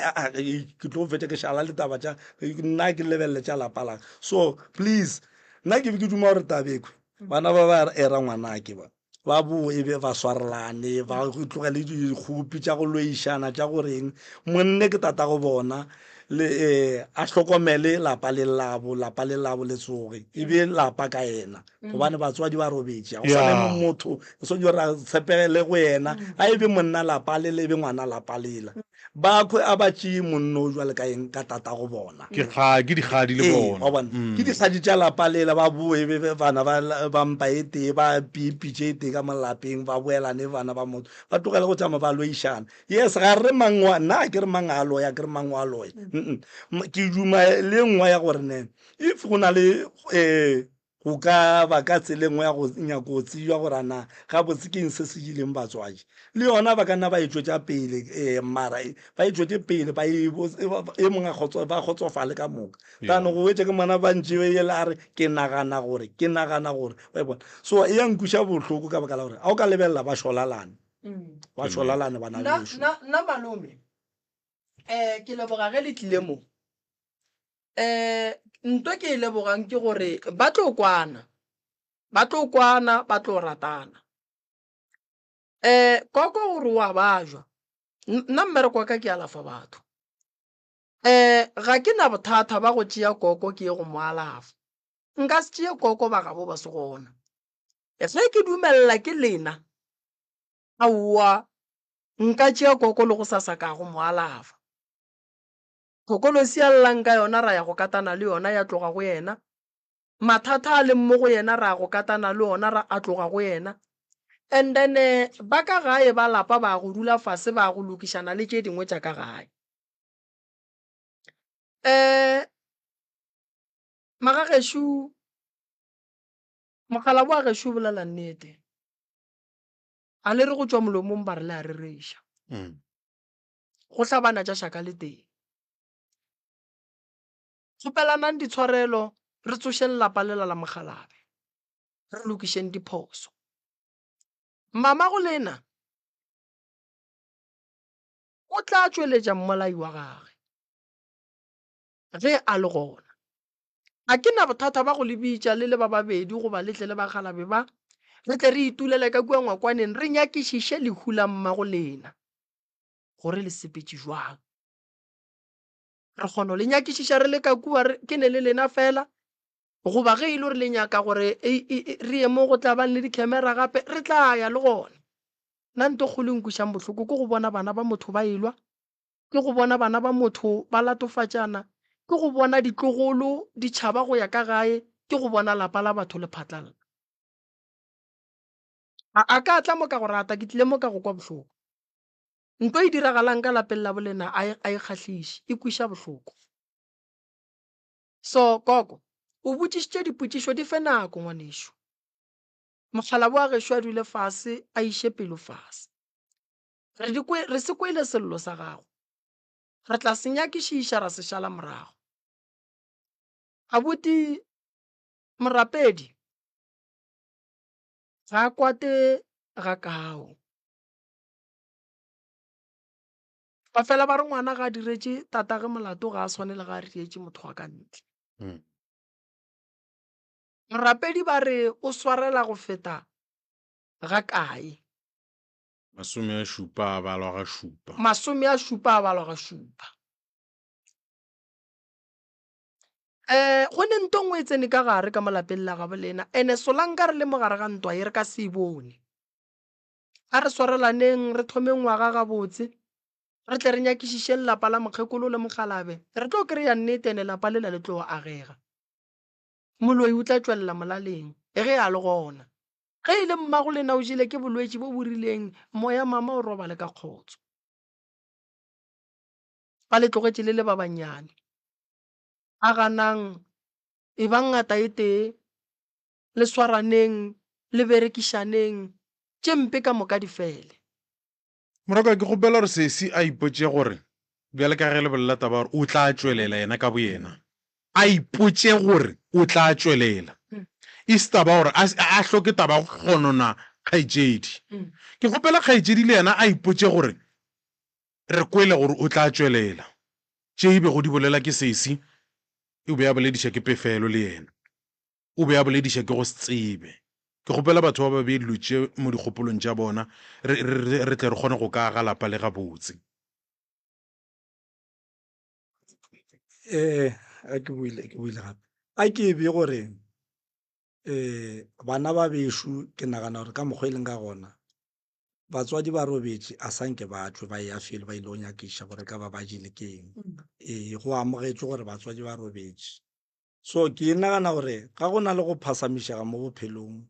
ke tlo fetse ke šala le taba tša nna ke lebelele tša lapa la so please nna ke duma gore tabekwe bana ba era ngwanake ba bo e be ba swarelane ba tlogele dikgopi tša go loišana tša goreng monne ke tata go bona le a hlokomele lapa le labo le tsoge e be lapa ka ena gobane batswadi ba robetše go swane motho so jo ra tshepele go ena a e be monna lapa le be ngwana lapa lela ba khwe a ba tšee monno jwa le ka eng ka tata go bona ke dikgadi le bona ke dikgadi tša lapa lela ba boe be bana ba mpa e tee ba pipitše e tee ka molapeng ba boelane bana ba motho ba tlogele go tšama ba loišana yes ga re mangwa nna ke re mang a loya ke re mang wa loya ke duma le nngwe ya gore ne if go na le go ka ba ka tsele nngwe ya go nyako go tsewa gore na ga botse ke eng se se ileng batswadi le yona ba ka nna ba etswetša pele mara ba etswetse pele ba e mongwe ba kgotsofale ka moka tano go wetse ke mona ba ntše e le a re ke nagana gore wa bona so e yang nkuša bohloko ka baka la gore a o ka lebelela ba šolalane bana leso nna malome ke leboga ge le tlile mo ntwa ke e lebogang ke gore ba tlo kwana ba tlo ratana koko gore wa bajwa nna mmereko ka ke alafa batho ga ke na bothata ba go tšea koko ke ye go mo alafa nka se tšee koko ba gabo ba se gona ge ke dumelela ke lena aowa nka tšea koko le go sasa ka go mo alafa kokolo siallang ka yona ra ya go katana le yona ya tloga go yena mathata a le mo go yena ra go katana le yona ra a tloga go yena and then ba ka gae ba lapa ba go dula fase ba go lokišana le tše dingwe tša ka gae magagešo mogala boa gešo bolela nnete a le re go tšwa molomong ba re le a rereiša go hlabana tša šaka le teng kgopelanang ditshwarelo re tsošeng lapa lela la mogalabe re lokišeng diphoso mama go lena o tla tšweletša mmolai wa gage ge a le gona a ke na bothata ba go le bitša le ba babedi goba letle le bagalabe ba re tle re itulele ka kua ngwakwaneng re nyakišiše lehu la mmago lena gore le sepetše jwang re kgona le nyakišiša re le ka kua ke ne le lena fela goba ge e le gore le nyaka gore re ye mo go tla bang le dikhamera gape re tla ya le gona nna nto go le nkušang bohloko ke go bona bana ba motho ba elwa ke go bona bana ba motho ba latofatšana ke go bona ditlogolo ditšhaba go ya ka gae ke go bona lapa la batho le phatlalla a ka tla mo ka go rata ke tlile mo ka go kwa bohloko nto e diragalang ka lapeng la bolena a e kgahliše e kwiša bohloko so koko o botšišitše dipotšišo di fe nako ngwanešo mogala boa gešo a dule fase a iše pelo fase re se kwele sello sa gago re tla se nyakišiša ra se šala morago abuti morapedi ga kwate ga kao ba fela ba re ngwana ga diretše tatage molato ga a swane le ga a rietše motho wa ka ntle morapedi ba re o swarela go feta ga kae 70 a balwa ga šupa 70 a balwa ga šupa go ne nto ngwe e tsene ka gare ka malapeng la gabo lena ene solanka re le mogare ga ntwa e re ka se e bone a re swarelaneng re thome ngwaga gabotse re tle re nyakišiše lelapa la mokgekolo le mokgalabe re tlo kry-a nnete ene lapa lela le tlo agega moloi o tla tswelela molaleng e ge a le gona ge e le mmago lena o jile ke bolwetse bo bo rileng moya mama o robale ka kgotso ba le tlogetše le ba bannyane a ganang e ba ngata e tee le swaraneng le berekišaneng tše mpe ka moka di fele moraka ke gopela gore sesi a ipotše gore bjale ka ge le bolela taba gore o tla tswelela yena ka boyena a ipotše gore o tla tswelela e se taba gore a hloke taba go kgonona kgaetšedi ke gopela kgaetšedi le yena a ipotše gore re kwele gore o tla tswelela tše e be go di bolela ke sesi o be a bolediša ke pefelo le yena o be a bolediša ke go se tsebe ke gopela batho ba babedi lotše mo dikgopolong tša bona re tle re kgone go ka aga lapa le gabotse a ke buile gape a ke be gore bana ba bešo ke nagana gore ka mokgwa e leng ka gona batswadi ba robetše a sanke ba tswe ba ya fele ba ile go nyakiša gore ka ba jele keng go amogetšwe gore batswadi ba robetše so ke nagana gore ga go na le go phasamišega mo bophelong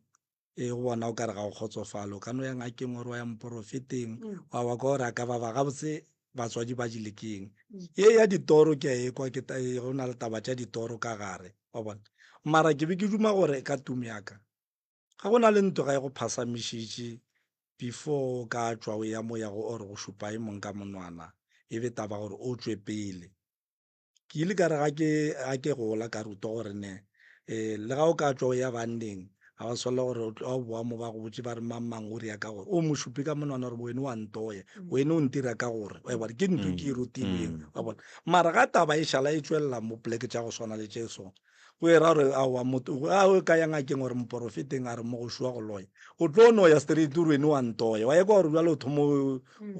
go bona o ka re ga go kgotsofalo ka no ya ngakeng gore wa ya moporofeteng wa ba ka gore a ka ba gabotse batswadi ba jele keng ye ya ditoro ke a ekwa go na le taba tša ditoro ka gare wa bona mara ke be ke duma gore ka tumi yaka ga go na le ntho ga e go phasamišitše before ka tswa o ya mo ya go ore go šupa e mong ka monwana e be taba gore o tswe pele ke ile ka re ga ke gola ka rutwa gore ne le ga o ka tswa o ya banneng ga ba swela gore o boa mo ba go botse ba re mang o ria ka gore o mošupi ka monwana gore wena wa ntoya wena o ntira ka gore ke ntho ke e rutilweng wa bona mara ga taba e šala e tswelela mo poleke tša go swana le tše sone o e ra gore aowa motho a o ka ya ngakeng gore moporofeteng a re mo go šwa go loya o tlo no ya straight ore wene wa ntoya wa ekwa gore bjale o thomo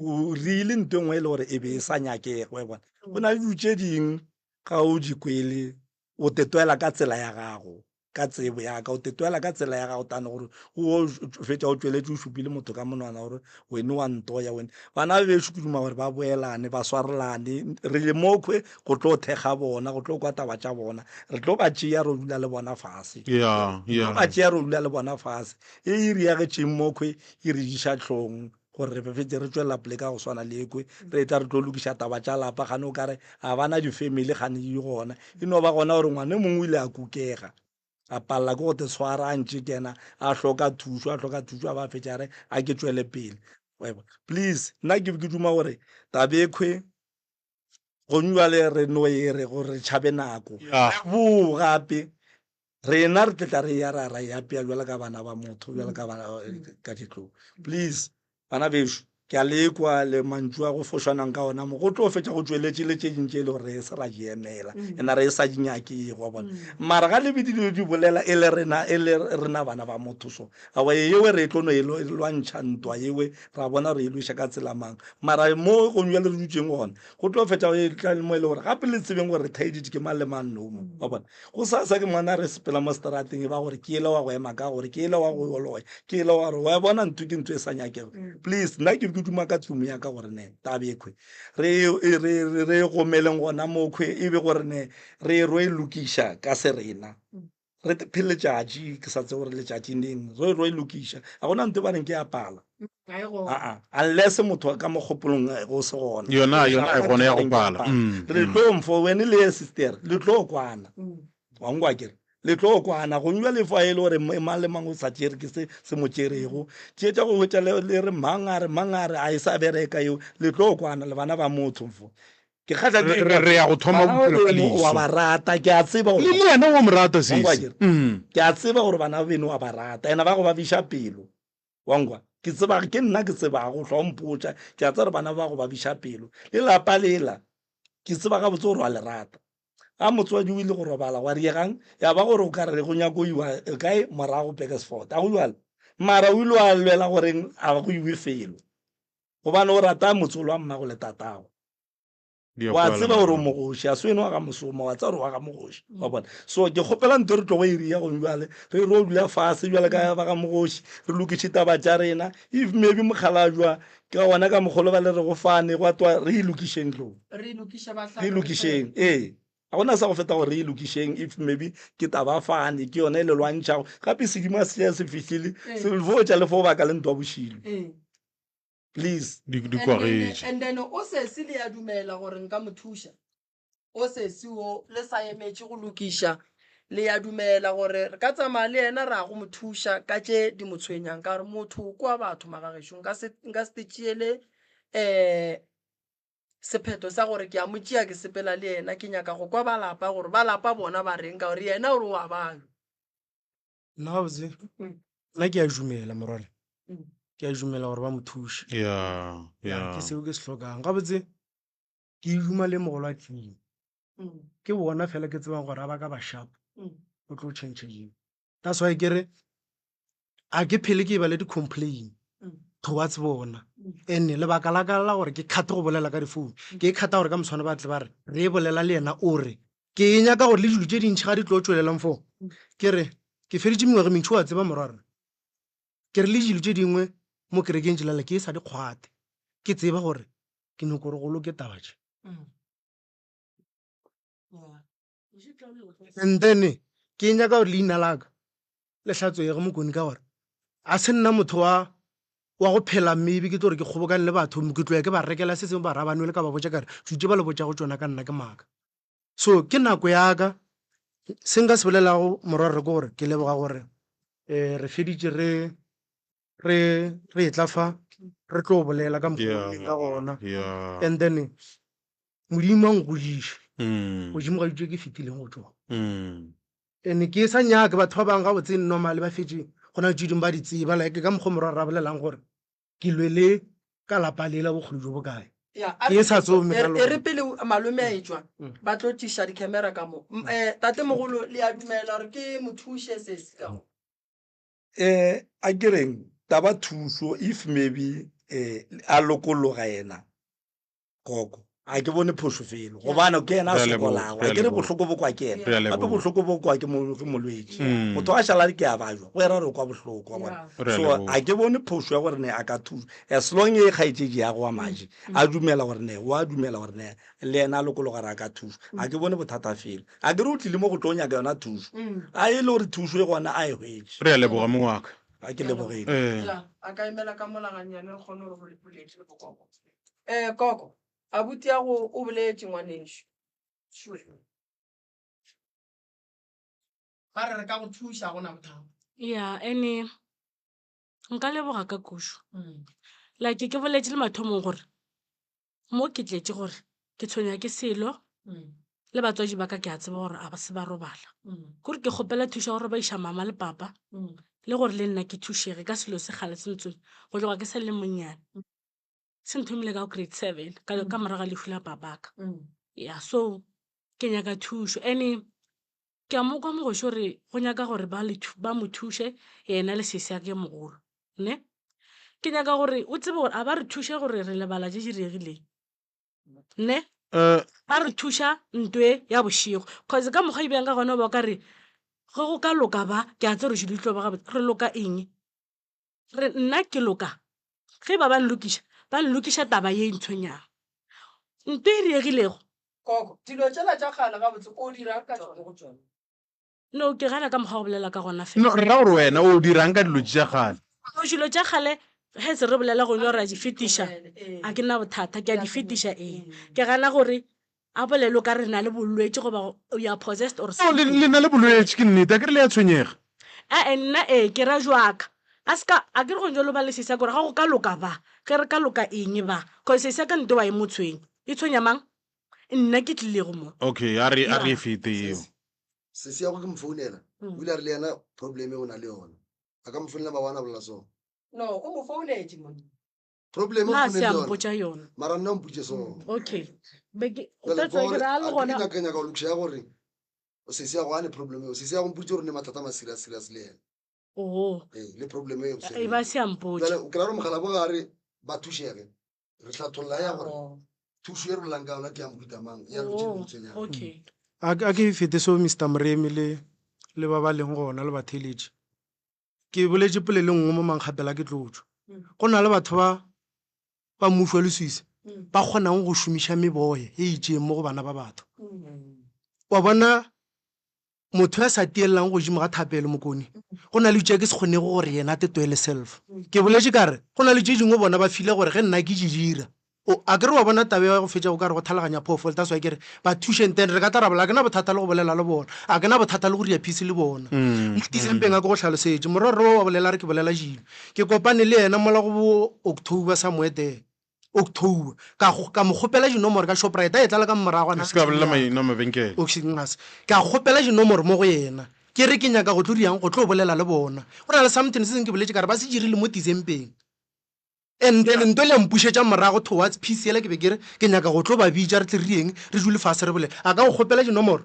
o rile ntho engwe e le gore e be e sa nyakege wa bona go na le dutše ding ga o di kwele o tetwela ka tsela ya gago ka tsebo yaka o tetwela ka tsela ya gago tane gore o fetša o tsweletse o šupile motho ka monwana gore wene wa ntoya wene bana be bešo ke duma gore ba boelane ba swarelane re le mokgwe go tlo thekga bona go tlo kwa taba tša bona re tlo ba tšea re dula le bona fase ba tšea re dula le bona fase e e riagetšeng mokgwe e re diša tlhong gore re fetse re tswelela pele ka go swana le ekwe re tla re tlo lokiša taba tša lapa gane o kare a bana di-family gane di gona e no ba gona gore ngwane mongwe ile a kukega a palela ke go te tshwara a ntše kena a hloka thuso a ba fetša re a ke tswele pele please nna ke duma gore tabekhwe go nywale re no ere gore re tšhabe nako bo gape rena re tletla re ya ra yapea jwala ka bana ba motho jwala ka bana ka ditlou please bana bešo ke a lekwa le mantšu a go fošanang ka ona mo go tlo fetša go tsweletše le tše dintše e le gore re se ra di emela ena re sa di nyakego bona mara ga lebedi di bolela e le rena bana ba motho so awa yewe re tlo no e lwantšha ntwa yewe ra bona re e lweša ka tsela mang mara mo go nwa le re dutšeng gona go tlo fetša mo e le gore gape le tsebeng gore thaedite ke mang le mang nomo wa bona go sa ke mona re sepela mo strateng e ba gore ke ele wa go ema ka gore ke ele wa go oloya ke ele wa gore wa bona ntho ke ntho e sa nyakego please nna ke duma ka tumi ya ka gore ne tabekhwe re gomeleng gona mokhwe e be gore ne re ro e lokiša ka serena re phele letšatši ke sa tse gore letšatši neng ro e lokiša ga gona ntho ba reng ke a pala unless motho ka mogopolong go se gona yona e gona ya go pala re tlo mfo wene le sister le tlo kwana wa ngwa kere le tlo kwana go nwa lefa e le gore mang le mang o sa tšere ke se mo tšerego tšeetša go wetša le re mangare a e sa bereka eo le tlo kwana le bana ba motho mfo ke kgatla re ya go thoma wa ba rata ke a tseba le wena o mo rata sesi ke a tseba gore bana ba beno wa ba rata ena ba go ba biša pelo wangwa ke tseba ke nna ke tseba go hlomphotša ke a tseba gore bana ba go ba biša pelo le lapa lela ke tseba ga botse gore wa le rata a motswadi o ile go robala wa riegang ya ba gore o ka re go nyako iwa kae morago Beresford a go jwale mara o ile wa lwela goreng a go iwe felo gobane o rata motsolo wa mmago le tatago wa tseba gore o mogoši a se eno wa ga mosoma wa tsa gore wa ga mogoši wa bona so ke kgopela nto re tlo go eria gone jale re ro dula fase jale ka ba ga mogoši re lokiše taba tša rena if maybe mokgalajwa ka gona ka mogolo ba le re go fane go atwa re ilokišeng tlo re ilokišeng ee a gona sa go feta gore re ilokišeng if maybe ke taba fane ke yone e le lwantšhago gape sedimo se ya se fihlile se fo tša le fo baka le ntwa bošilo please and then o se le ya dumela gore nka mothuša o se o le sa emetše go lokiša le ya dumela gore re ka tsamaya le yena ra go mothuša ka tše di mo tshwenyang ka gore motho kwa batho magagešo nka se tšeele sephetho sa gore ke a mo tšea ke sepela le yena ke nyaka go kwa balapa gore balapa bona ba reng ka gore yena ore wa balo nna botse nna ke a dumela morwale ke a dumela gore ba mo thushe ke seo ke se tlhokang ga botse ke duma le mogolo a tlile ke bona fela ke tsebang gore a ba ka ba sharp o tlo change eng that's why ke re a ke phele ke ba le di-complain towards bona ene lebaka la ka la gore ke kgate go bolela ka difounu ke kgata gore ka motshwane ba tle ba re bolela le yena o re ke e nyaka gore le dilo tse dintšhi ga di tlo tswelelang fo ke re ke feditše mengwaga mentšhi wa tseba morware ke re le dilo tse dingwe mo kerekeng tšelala ke e sa di kgwate ke tseba gore ke no gore go loke tabatše and then ke nyaka gore leina laka le hlatswege mokoni ka gore a se nna motho wa go phela maybe ke tlo gore ke kgobokane le batho ke tloya ke ba rekela se sengwe ba rabanole ka ba botsa kare tshutse ba le botsa go tsona ka nna ke maaka so ke nako yaka se nka se bolelago morwarre ke gore ke leboga gore re feditše re etla fa re tlo bolela ka mokgwa ka gona and then modimo a nkgodiše godimo ga ditšwe ke fetileng go tswa ene ke sa nyake batho ba bangwe ga botse normal ba fetse go na tšedimo ba di tseba like ka mokgwa morwarre a bolelang gore ke lwele ka lapa le la bokgolo jo bokae ke sa tsome re pele malome a etswa ba tlo tiša di-camera ka mo tate mogolo le a dumela gore ke mothuše sese ka go a kereng taba thuso if maybe a lokologa yena koko a ke bone phoso felo gobane ke yena a sokolago a kere bohloko bo kwa ke yena gape bohloko bo kwa ke molwetse motho a šala ke a bajwa go era re kwa bohloko so a ke bone phoso ya gore ne a ka thusa as long e kgaetšedi ya go wa maje a dumela gore ne wa dumela gore ne le yena a lokologa re a ka thuso a ke bone bothata felo a kere o tlile mo go tlo nyaka yona thuso a e le gore thuso e gona a e hwetse re a leboga mongwaka a ke lebogile a ka emela ka molaganyane re kgone gore go lepoletse bokoko koko abuti ya go o boletše ngwanešo ba re ka go thuša gona bothata ene nka leboga ka kušo like ke boletše le mathomong gore mo ke tletše gore ke tshwenya ke selo le batswadi ba ka ke a tseba gore a ba se ba robala kore ke kgopela thuša gore ba iša mama le papa le gore le nna ke thušege ka selo se gale se ntsone go tloga ke sa le monnyane se nthomile ka grade 7 ka moraga lehu la papaka so ke nyaka thušo ene ke a mo kwa mogoši gore go nyaka gore ba mo thuše yena le sese ya ke mogolo ne ke nyaka gore o tsebe gore a ba re thuše gore re lebala je di regileng ne ba re thuša ntwe ya bošego cause ka mokgwa ebjang ka gona ba ka re ge go ka loka ba ke a tse re ditlo ba re loka eng re nna ke loka ge ba nlokiša taba ye ntshwenyang ntwe e regilego koko dilo tšela tša kgale ga botse o dira ka tsone go tsone no ke gana ka mokgwa go bolela ka gona no re ra gore wena o dirang ka dilo tša gale dilo tša gale ge se re bolela gone gore a di fetiša a ke nna bothata ke a di fetiša ke gana gore a bolelo ka re na le bolwetse goba ya possessed or le na le bolwetse ke nnete a ke re le ya tshwenyega nna ke ra jwaka a ke re go njalo ba le sesa gore ga go ka loka ba ge re ka loka eng ba cause sesa ka nte wa e motshweng e tshwenya mang nna ke tlilego mo okay a re e fete eo sese ya go ke mofounela o ile a re le yena problem e o na le yona a ka mofounela ba wana bolela sone no o mo founetse mo problem na se ampotša yona mara nna mpotše sone okay nyaka go lokša ya gore sese ya go ane problem eo sese ya go mpotše gore ne mathata ma serious le yena le problem eo e ba se ampotša o kry-a gore mogala bo gare ba thušege re hlatholola ya gore thuso e re bolang ka yona ke ya mofuta mang ya re tšenyana. Okay. a ke fete so Mr. Mremi le ba ba leng gona le batheletše ke boletse pele le nngwe mo mankgapela ke tlotso go na le batho ba mmušwa leswise ba kgonang go šomiša meboye e itšeng mo go bana ba batho wa bona motho ya sa tielelang go jimo ga thapele mokone go na le tšea ke se kgonnego gore yena a tetoele self ke boletse kare go na le tše dingwe bona ba file gore ge nna ke di dira a ke re wa bona tabe ya go fetša go ka re go thalaganya phofolo ta swa kere ba thušenteng re ka tarabola a ke na bothata le go bolela le bona a ke na bothata le go ria phisi le bona mo disempeng a ke go tlhalosetse morero wa bolela re ke bolela jilo ke kopane le yena mola go bo October somewhere October ka mo kgopela dinomoro ka Shoprite a e tlala ka mmoragwana se ka bolela maina mabenkele ka kgopela dinomoro mo go yena ke re ke nyaka go tlo diang go tlo bolela le bona go na le something se seng ke boletse ka re ba se dirile mo disempeng and then ntwe le mpušetša morago towards peace yela ke be kere ke nyaka go tlo ba bitša re tle re eng re dule fase re bole a ka go kgopela dinomoro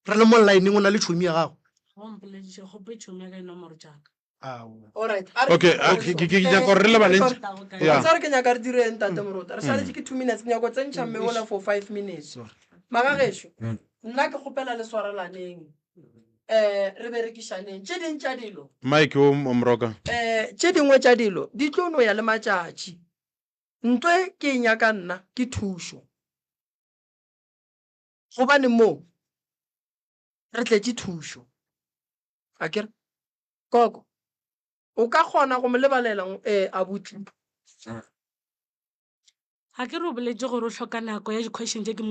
re le mo line o na le tšhomi ya gago okay ke nyaka re le banentši tsare ke nyaka re direng tate morota re šaletše ke 2 minutes ke nyako tsentšha mme ola for 5 minutes magagešo nna ke kgopela le swarelaneng re berekišaneng tše ding tša dilo mike o moroka tše dingwe tša dilo di tlo no ya le matšatši ntwe ke nyaka nna ke thušo gobane mo re tletše thušo a kere koko o ka kgona go mo lebalela abuti ga ke re o boletse gore o tlhoka nako ya di-question tse ke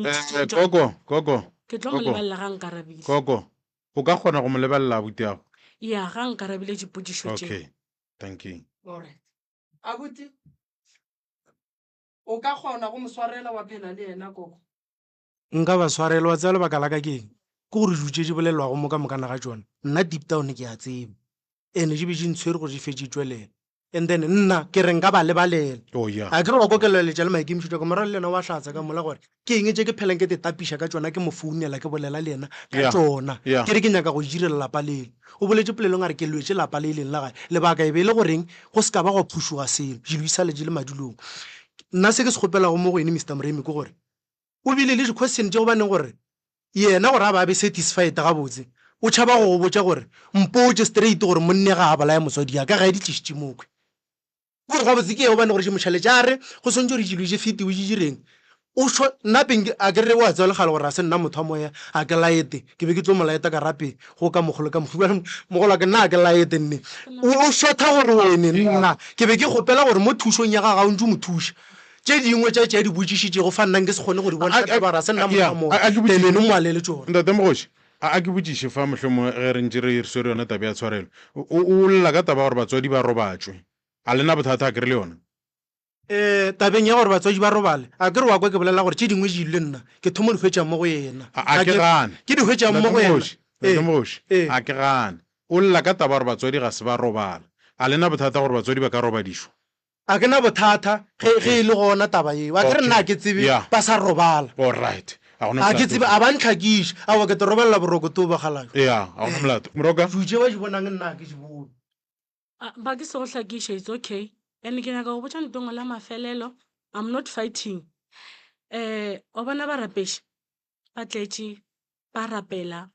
koko ke tlo mo lebalela ga nkarabile koko o ka kgona go mo lebalela abuti yago ya ga nkarabile dipodišo tse okay thank you alright abuti o ka kgona go mo swarela wa phela le yena koko nka ba swarela wa tsaya lebaka la ka keng ke gore dutse di bolelwago mo ka mokana ga tsona nna deep down ke a tseba ene di be di ntshwere gore di fetse tswelela and then nna ke re nka ba lebalela a ke re wa kokeletša le maikemišetšo ka morago le yena wa hlatsa ka mola gore ke eng tše ke phelang ke te tapiša ka tsona ke mo founela ke bolela le yena ka tsona ke re ke nyaka go direla lapa lele o boletse polelong a re ke lwetse lapa le leng la gae lebaka e be le goreng go se ka ba go phušoga selo dilo isaletše le madulong nna se ke se kgopelago mo go ene Mr. Mremi ke gore o bile le di-question tše go baneng gore yena gore a ba be satisfied gabotse o tšhaba go go botša gore mpotse straight gore monne ga a bolaya motswadi ya ka ga e di tlišitše mokwe gore gabotse ke ye go bane gore mošhaletša a re go swantse gore dilo je fetiwe di direng o nnapeng a ke re wa tswa legale gore a se nna motho a moya a ke laete ke be ke tlo mo laeta ka rapeng go ka mogolo ka mogolo ke nna a ke laete nne o shotha gore wene nna ke be ke kgopela gore mo thusong ya gaga o ntse mo thuša tše dingwe tša di botšišitše go fa nnang ke se kgone go di bona bara se nna motho a moya teleno mo alele tsone ntate mogoši a ke botšiše fa mohlomong ge re ntse re swere yona taba ya tshwarelo o lela ka taba gore batswadi ba robatswe a lena bothata a kere le yona tabeng ya gore batswadi ba robale a ke re wa kwa ke bolela gore tše dingwe di le nna ke thomo di hwetšang mo go yena a ke gane ke di hwetšang mo go yena mogoši a ke gane o lela ka taba gore batswadi ga se ba robala a lena bothata gore batswadi ba ka robadišwa a ke na bothata ge e le gona taba eo a ke re nna ke tsebe ba sa robala allright a ke tsebe a ba ntlhakiša a wa ke te robelela boroko to ba galajo ya ga gona molato moroka dutse ba di bonang nna ke di bone ba ke se go hlakiša it's okay and ke nyaka go botša ntongo la mafelelo I'm not fighting o bona ba rapeši ba tletše ba rapela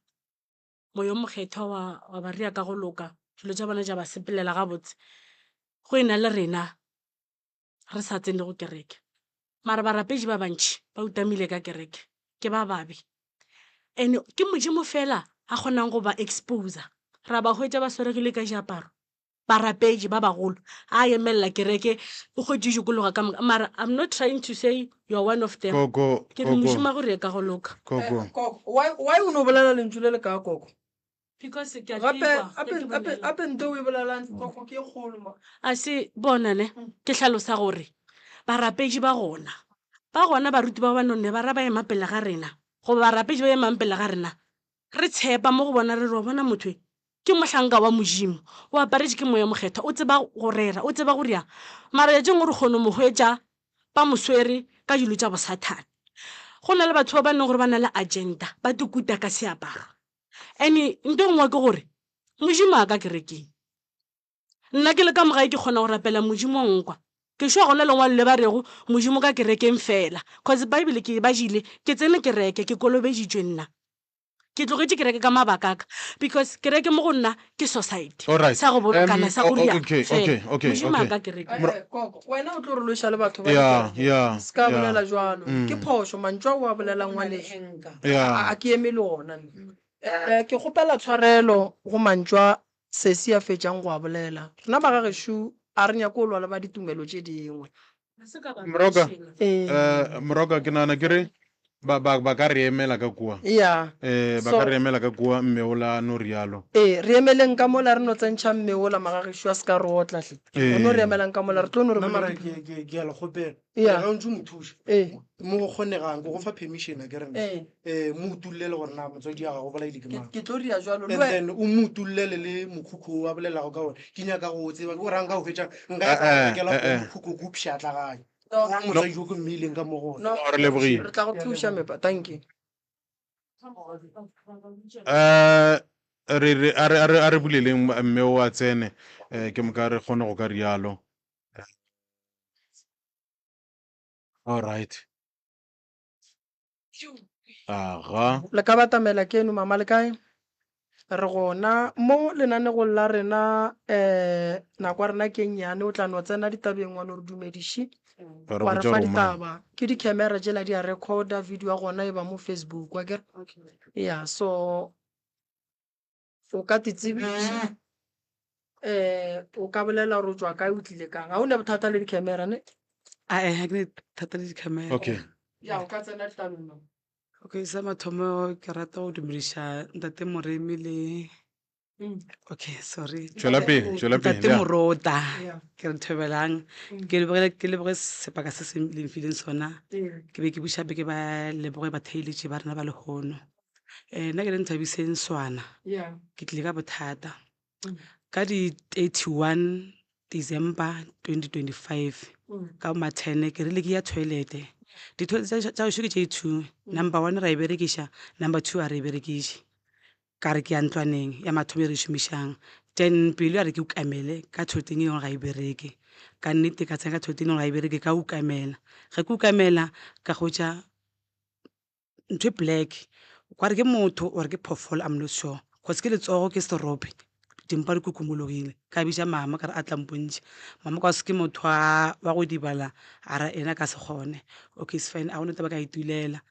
moyo mokgetho wa baria ka go loka dilo tša bona ja ba sepelela gabotse go ena le rena re sa tsene go kereke mara barapedi ba bantši ba utamile ka kereke ke ba babi and ke modimo fela a kgonang go ba exposer ra ba hwetša ba swaregile ka diaparo barapedi ba bagolo a emelela kereke o kgwetše dikologa ka mara I'm not trying to say you're one of them ke re mošima gore ka go loka why o no bolela lentšu le le ka koko because ke ape nto o e bolelang koko ke kgolo a se bona ne ke tlhalosa gore barapedi ba gona baruti ba banonne ba ra ba ema pele ga rena go barapedi ba emang pele ga rena re tshepa mo go bona re re bona motho ke mohlanka wa modimo o aparetse ke moya mokgetho o tseba go rera o tseba go ria mara ya tšeng gore kgone mo hwetša ba moswere ka dilo tša bosathane go na le batho ba baneng gore ba na le agenda ba tukuta ka seaparo ene nto ngwe ke gore modimo a ka kerekeng nna ke le ka mogae ke kgona go rapela modimo nkwa ke sure go na le ngwalo le ba rego modimo ka kerekeng fela cause bible ke ba jile ke tsene kereke ke kolobeditswe nna ke tlogetse kereke ka mabaka ka because kereke mo go nna ke society sa go bolokana sa go riana modimo a ka kereke wena o tlo re loša le batho ba ska bolela jalo ke phoso mantswe o a bolela ngwaneng a ke eme le ona ke gopela tshwarelo go mantswa se se a fetšang go a bolela rena ba gageshu a re nyako o lwala ba ditumelo tše dingwe moroka ke nana kere ba ka re emela ka kua ba ka re emela ka kua mme o la no rialo re emeleng ka mola re no tsentšha mme o la magageshu a se ka re otlahle o no re emelang ka mola re tlo no re ke a le gopela ga o ntse mo thuša mo go kgonegang go fa permission a kerene mo utulele le gore na motswadi ya gago bolaedi ke mang ke tlo ria jalo and then o mo utulele le mokhukhu a bolelago ka gore ke nyaka go tseba ke gore nka go fetša nka ekela mokhukhu ko pšhatlaganye motswadi jo ke mmeileng ka mogone re tla go thuša mepa thank you a re buleleng mme o a tsene ke mo ka re kgone go ka rialo all right aga le ka batamela ke eno mama le kae re gona mo lenanegong la rena nako ya rena ke nnyane o tla no tsena ditabeng wa no re dumediši wa re fa ditaba ke di-camera jela di a recorda video ya gona e ba mo Facebook wa kere ya so o ka titsebiša o ka bolela gore o tswa kae o tlile kang ga o ne bothata le di-camera ne ga ke ne thata le di-camera okay ya o ka tsena ditabeng okay sa mathomo ke rata go dumediša ntate moremi le okay sorry ntate morota ke re thobelang ke leboge sebaka se se lemfileng sona ke be ke bušape ke ba leboge batheeletše ba rena ba lehono nna ke le nthabiseng swana ke tlile ka bothata ka di-31 December 2025 ka ma-10 ke rile ke ya toilete di-toilet tša gešo ke tše 2 number 1 ra e berekiša number 2 a re e berekiše ka re ke ya ntlwaneng ya mathomo e re šomišang then pelo ya re ke ukamele ka toileteng e yone ga e bereke ka nnete ka tsena ka toileteng ga e bereke ka ukamela ge ke ukamela ka gotša ntho e black kwa re ke motho or ke phoofolo I'm not sure cause ke letsogo ke serope dimpa di kukumologile ka bisa mama ka re a tlampontšhe mama ka se ke motho wa go dibala a ra ena ka se kgone okay it's fine a gone taba ka itulela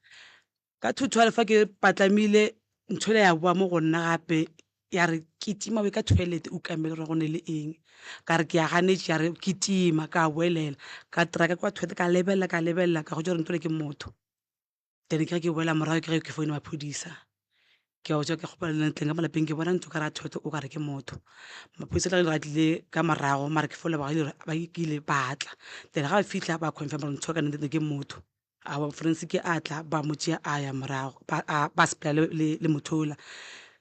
ka 212 fa ke patlamile ntho ya boa mo go nna gape ya re ke tima we ka toilet o kamele re go ne le eng ka re ke ya ganetse ya re ke tima ka boelela ka traka kwa toilet ka lebelela ka go jore ntho le ke motho then ke boela morago ke foine maphodisa ke a ke kgopela le ntleng ka malapeng ke bona ntho ka ra toilet o ka re ke motho maphodisa le ga tlile ka morago mara ke fola ba ile batla then ga ba fitla ba confirm gore ntho ka nnete ke motho our friends ke atla ba motšea a ya morago ba sepela le mothola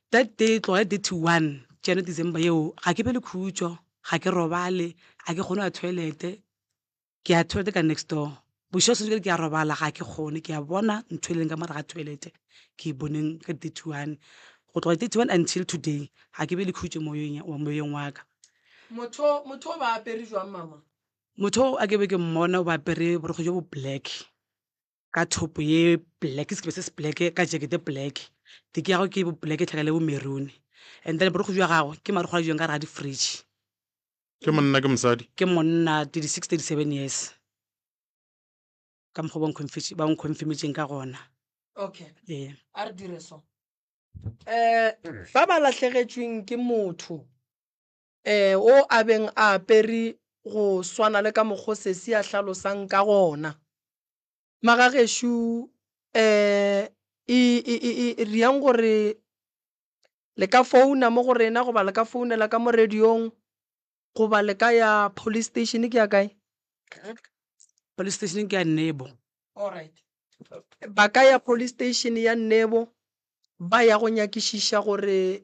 that day tloga 31 January December yeo ga ke be le khutšo ga ke robale ga ke kgone ya toilete ke ya toilet ka next door bošo se ke ya robala ga ke kgone ke ya bona ntho e leng ka mara ga toilet ke boneng ka 31 go tloga 31 until today ga ke be le khutšo moyeng wa ka motho ba apere jwang mama motho a ke be ke mmona o ba apere borokgo jo bo black ka thopo ye black se se black ka jacket black di ke ya go ke bo black tlhaka le bo maroon and then borokgo jwa gago ke marokgo a jwang ka ra di fridge ke monna ke mosadi ke monna 36 37 years ka mokgwa ba confirmation ka gona okay yeah a re dire so ba ba latlhegetsweng ke motho o a beng a apere go swana le ka mokgwa se se a hlalosang ka gona magageshu riang gore le ka founa mo go rena goba le ka founela ka mo radiong goba le ka ya police station ke ya kae police station ke ya Nebo alright ba ka ya police station ya Nebo ba ya go nyakišiša gore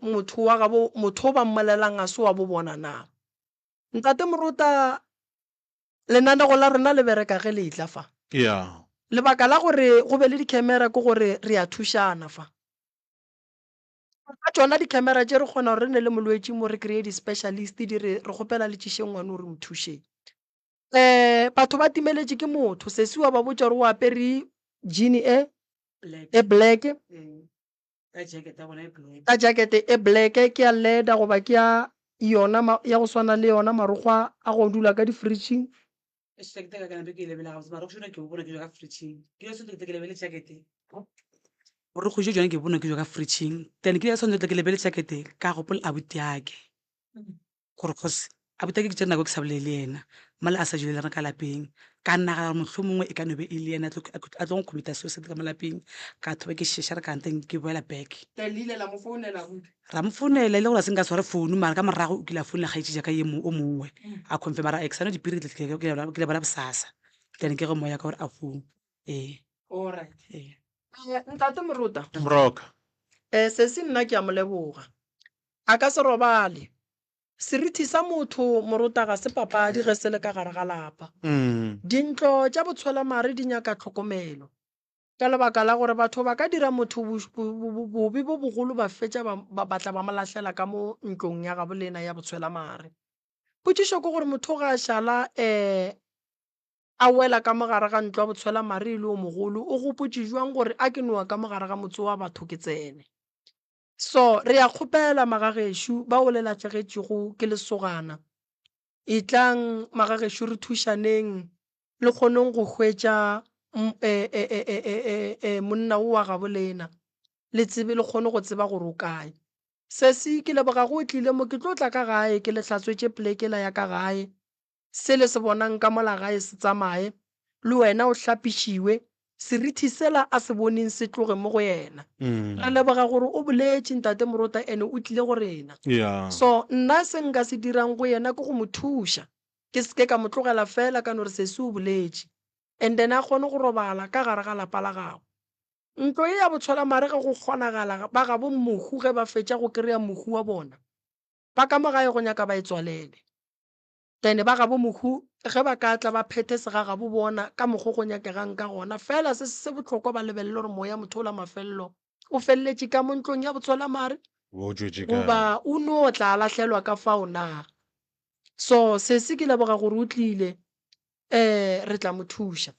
motho ba mmalelang a se wa bo bona na ntate Morota lenanego la rena le bereka ge le itla fa lebaka la gore go be le di-camera ke gore re a thušana fa ka tsona di-camera tše re kgona gore re ne le molwetši mo re kry-e di-specialist di re gopela le tšišeng ngwane o re mo thušeng batho ba timeletse ke motho sesiwa ba botsa gore o apere jean e black ka jacket e black ke ya leather goba ke ya yona ya go swana le yona marokgwa a go dula ka di-fridging gore go je jone ke bona ke jo ka fridging then ke ya sontle ke lebele jacket ka gopola abuti yake gore cause abuti yake ke tsena go ke sa bolele ena mala a sa jile ka lapeng ka nna ga mohlomongwe e ka no be e le ena a tlo go commita suicide ka malapeng ka thoba ke shesha re ka nteng ke boela back ra mo founela ile gore a se nka tshware founu mara ka morago o kile a founela gaetse jaaka ye o mongwe a confirm mara exano dipiriti ke le bona bosasa then ke go moya ka gore a founu alright ntate Moruta Broka se se nna ke a moleboga a ka se robale seriti sa motho Moruta ga se papadi ge se le ka gare ga lapa dintlo tša botshwelamare di nyaka tlhokomelo ka lebaka la gore batho ba ka dira motho bobe bo bogolo ba fetša ba batla ba molahlela ka mo ntlong ya gabolena ya botshwelamare potšišo ke gore motho ga a šala a wela ka mogare ga ntlo ya botshwelamare le o mogolo o gopotse jwang gore a ke noa ka mogare ga motse wa batho ke tsene so re a kgopela magagešo ba o le latlhegetšego ke lesogana e tlang magagešo re thušaneng le kgoneng go hwetša monna o wa gabolena le tsebe le kgone go tseba gore o kae se se ke leboga go tlile mo ke tlo tla ka gae ke le hlatswetše plekela ya ka gae se le se bonang ka mola gae se tsamaye le wena o hlapišiwe serithi sela a se boneng se tloge mo go yena ra leboga gore o boletše ntate Moruta ene o tlile go rena so nna se nka se dirang go yena ke go mo thuša ke seke ka mo tlogela fela ka no re se se o boletše and then a kgone go robala ka gare ga lapa la gago ntlo e ya botshwelamare ge go kgonagala ba gabo mohu ge ba fetša go kry-a mohu wa bona ba ka mogae go nyaka ba e tswalele then ba gabo mohu ge ba ka tla ba phethe segaga bo bona ka mokgo go nyakegang ka gona fela se se botlhokwa ba lebelele gore moya motho o la mafelelo o felletše ka mo ntlong ya botshwelamare goba o no o tla latlhelwa ka fao na so se se ke leboga gore o tlile re tla mo thuša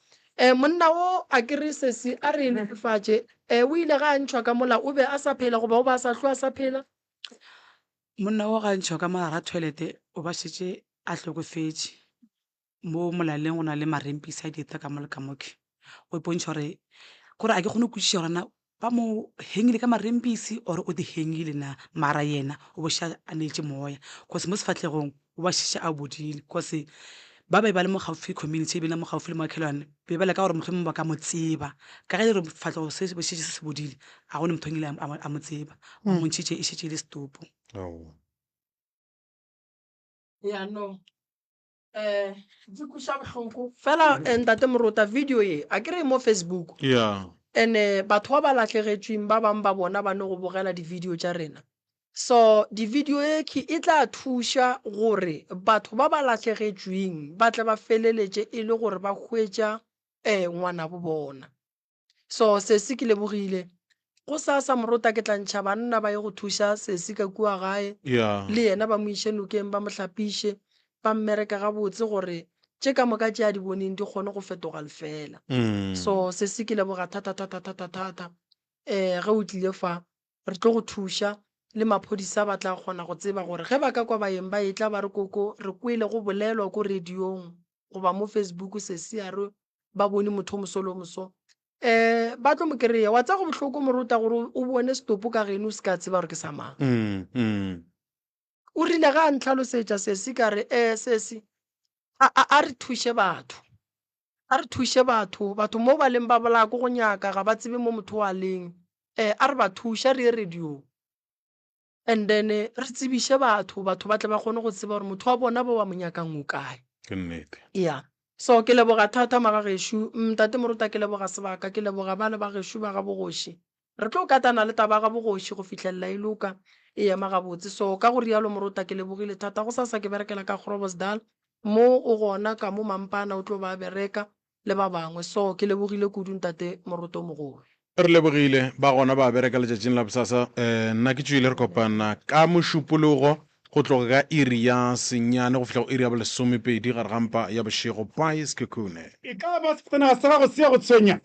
monna o a kere sese a re netefatše o ile ga a ntšhwa ka mola o be a sa phela goba o ba sa hlo a sa phela monna o ga ntšhwa ka mola ga toilete o ba šetše a hlokofetše mo molaleng go na le marempisi a dieta ka mo le kamoke o ipontšha gore kore a ke kgone go kwešiša gorena ba mo hengile ka marempisi ore o di hengile na mara yena o boša a neetse moya cause mo sefatlhegong o ba šeša a bodile cause ba ba le mo gaufi community ebile mo gaufi le makhelwane be ba le ka gore mohlomong ba ka mo tseba ka ge re fatlhego se se šetše se se bodile ga gone motho ngile a mo tseba o montšhitše e šetše le stopo ya no di kuša bohloko fela ntate Moruta video ye a kere mo Facebook ene batho ba ba latlhegetšweng ba bang ba bona ba ne go bogela di-video tša rena so di-video e tla thuša gore batho ba ba latlhegetšweng ba tle ba feleletše e le gore ba hwetša ngwana bo bona so se se ke lebogile go sa Moruta ke tla ntšha banna ba ye go thuša sesi ka kua gae le yena ba mo iše nokeng ba mo hlapiše ba mmereka gabotse gore tše ka moka tše a di boneng di kgone go fetoga lefela so se se ke leboga thata ge o tlile fa re tlo go thuša le maphodisa ba tla kgona go tseba gore ge ba ka kwa baeng ba etla ba re koko re kwele go bolelwa ko radiong goba mo Facebook sesi a re ba bone motho mosolo moso ba tlo mo kry-a wa tsa go bohloko Moruta gore o bone stopo ka geno o se ka tseba gore ke sa mang o rile ga a ntlhalosetša sesi ka re sesi a re thuše batho mo ba leng ba bolako go nyaka ga ba tsebe mo motho wa leng a re ba thuša re ye radio and then re tsebiše batho ba tle ba kgone go tseba gore motho wa bona ba wa mo nyakang o kae ya so ke leboga thata magagešo ntate Moruta ke leboga sebaka ke leboga ba le bagešo ba ga bogoši re tlo katana le taba ga bogoši go fitlhelela e loka e ema gabotse so ka go rialo Moruta ke lebogile thata go sa ke berekela ka Groblersdal mo o gona ka mo mampana o tlo ba bereka le ba bangwe so ke lebogile kudu ntate Moruta o mogolo re lebogile ba gona ba bereka letšatšing la bosasa nna ke tšwile re kopana ka mošupologo go tloga ka iri ya senyane go fitlha go iri ya bolesomepedi gare gampa ya bošego pies kekune e ka ba sefatanaga sa gago se ya go tshwenya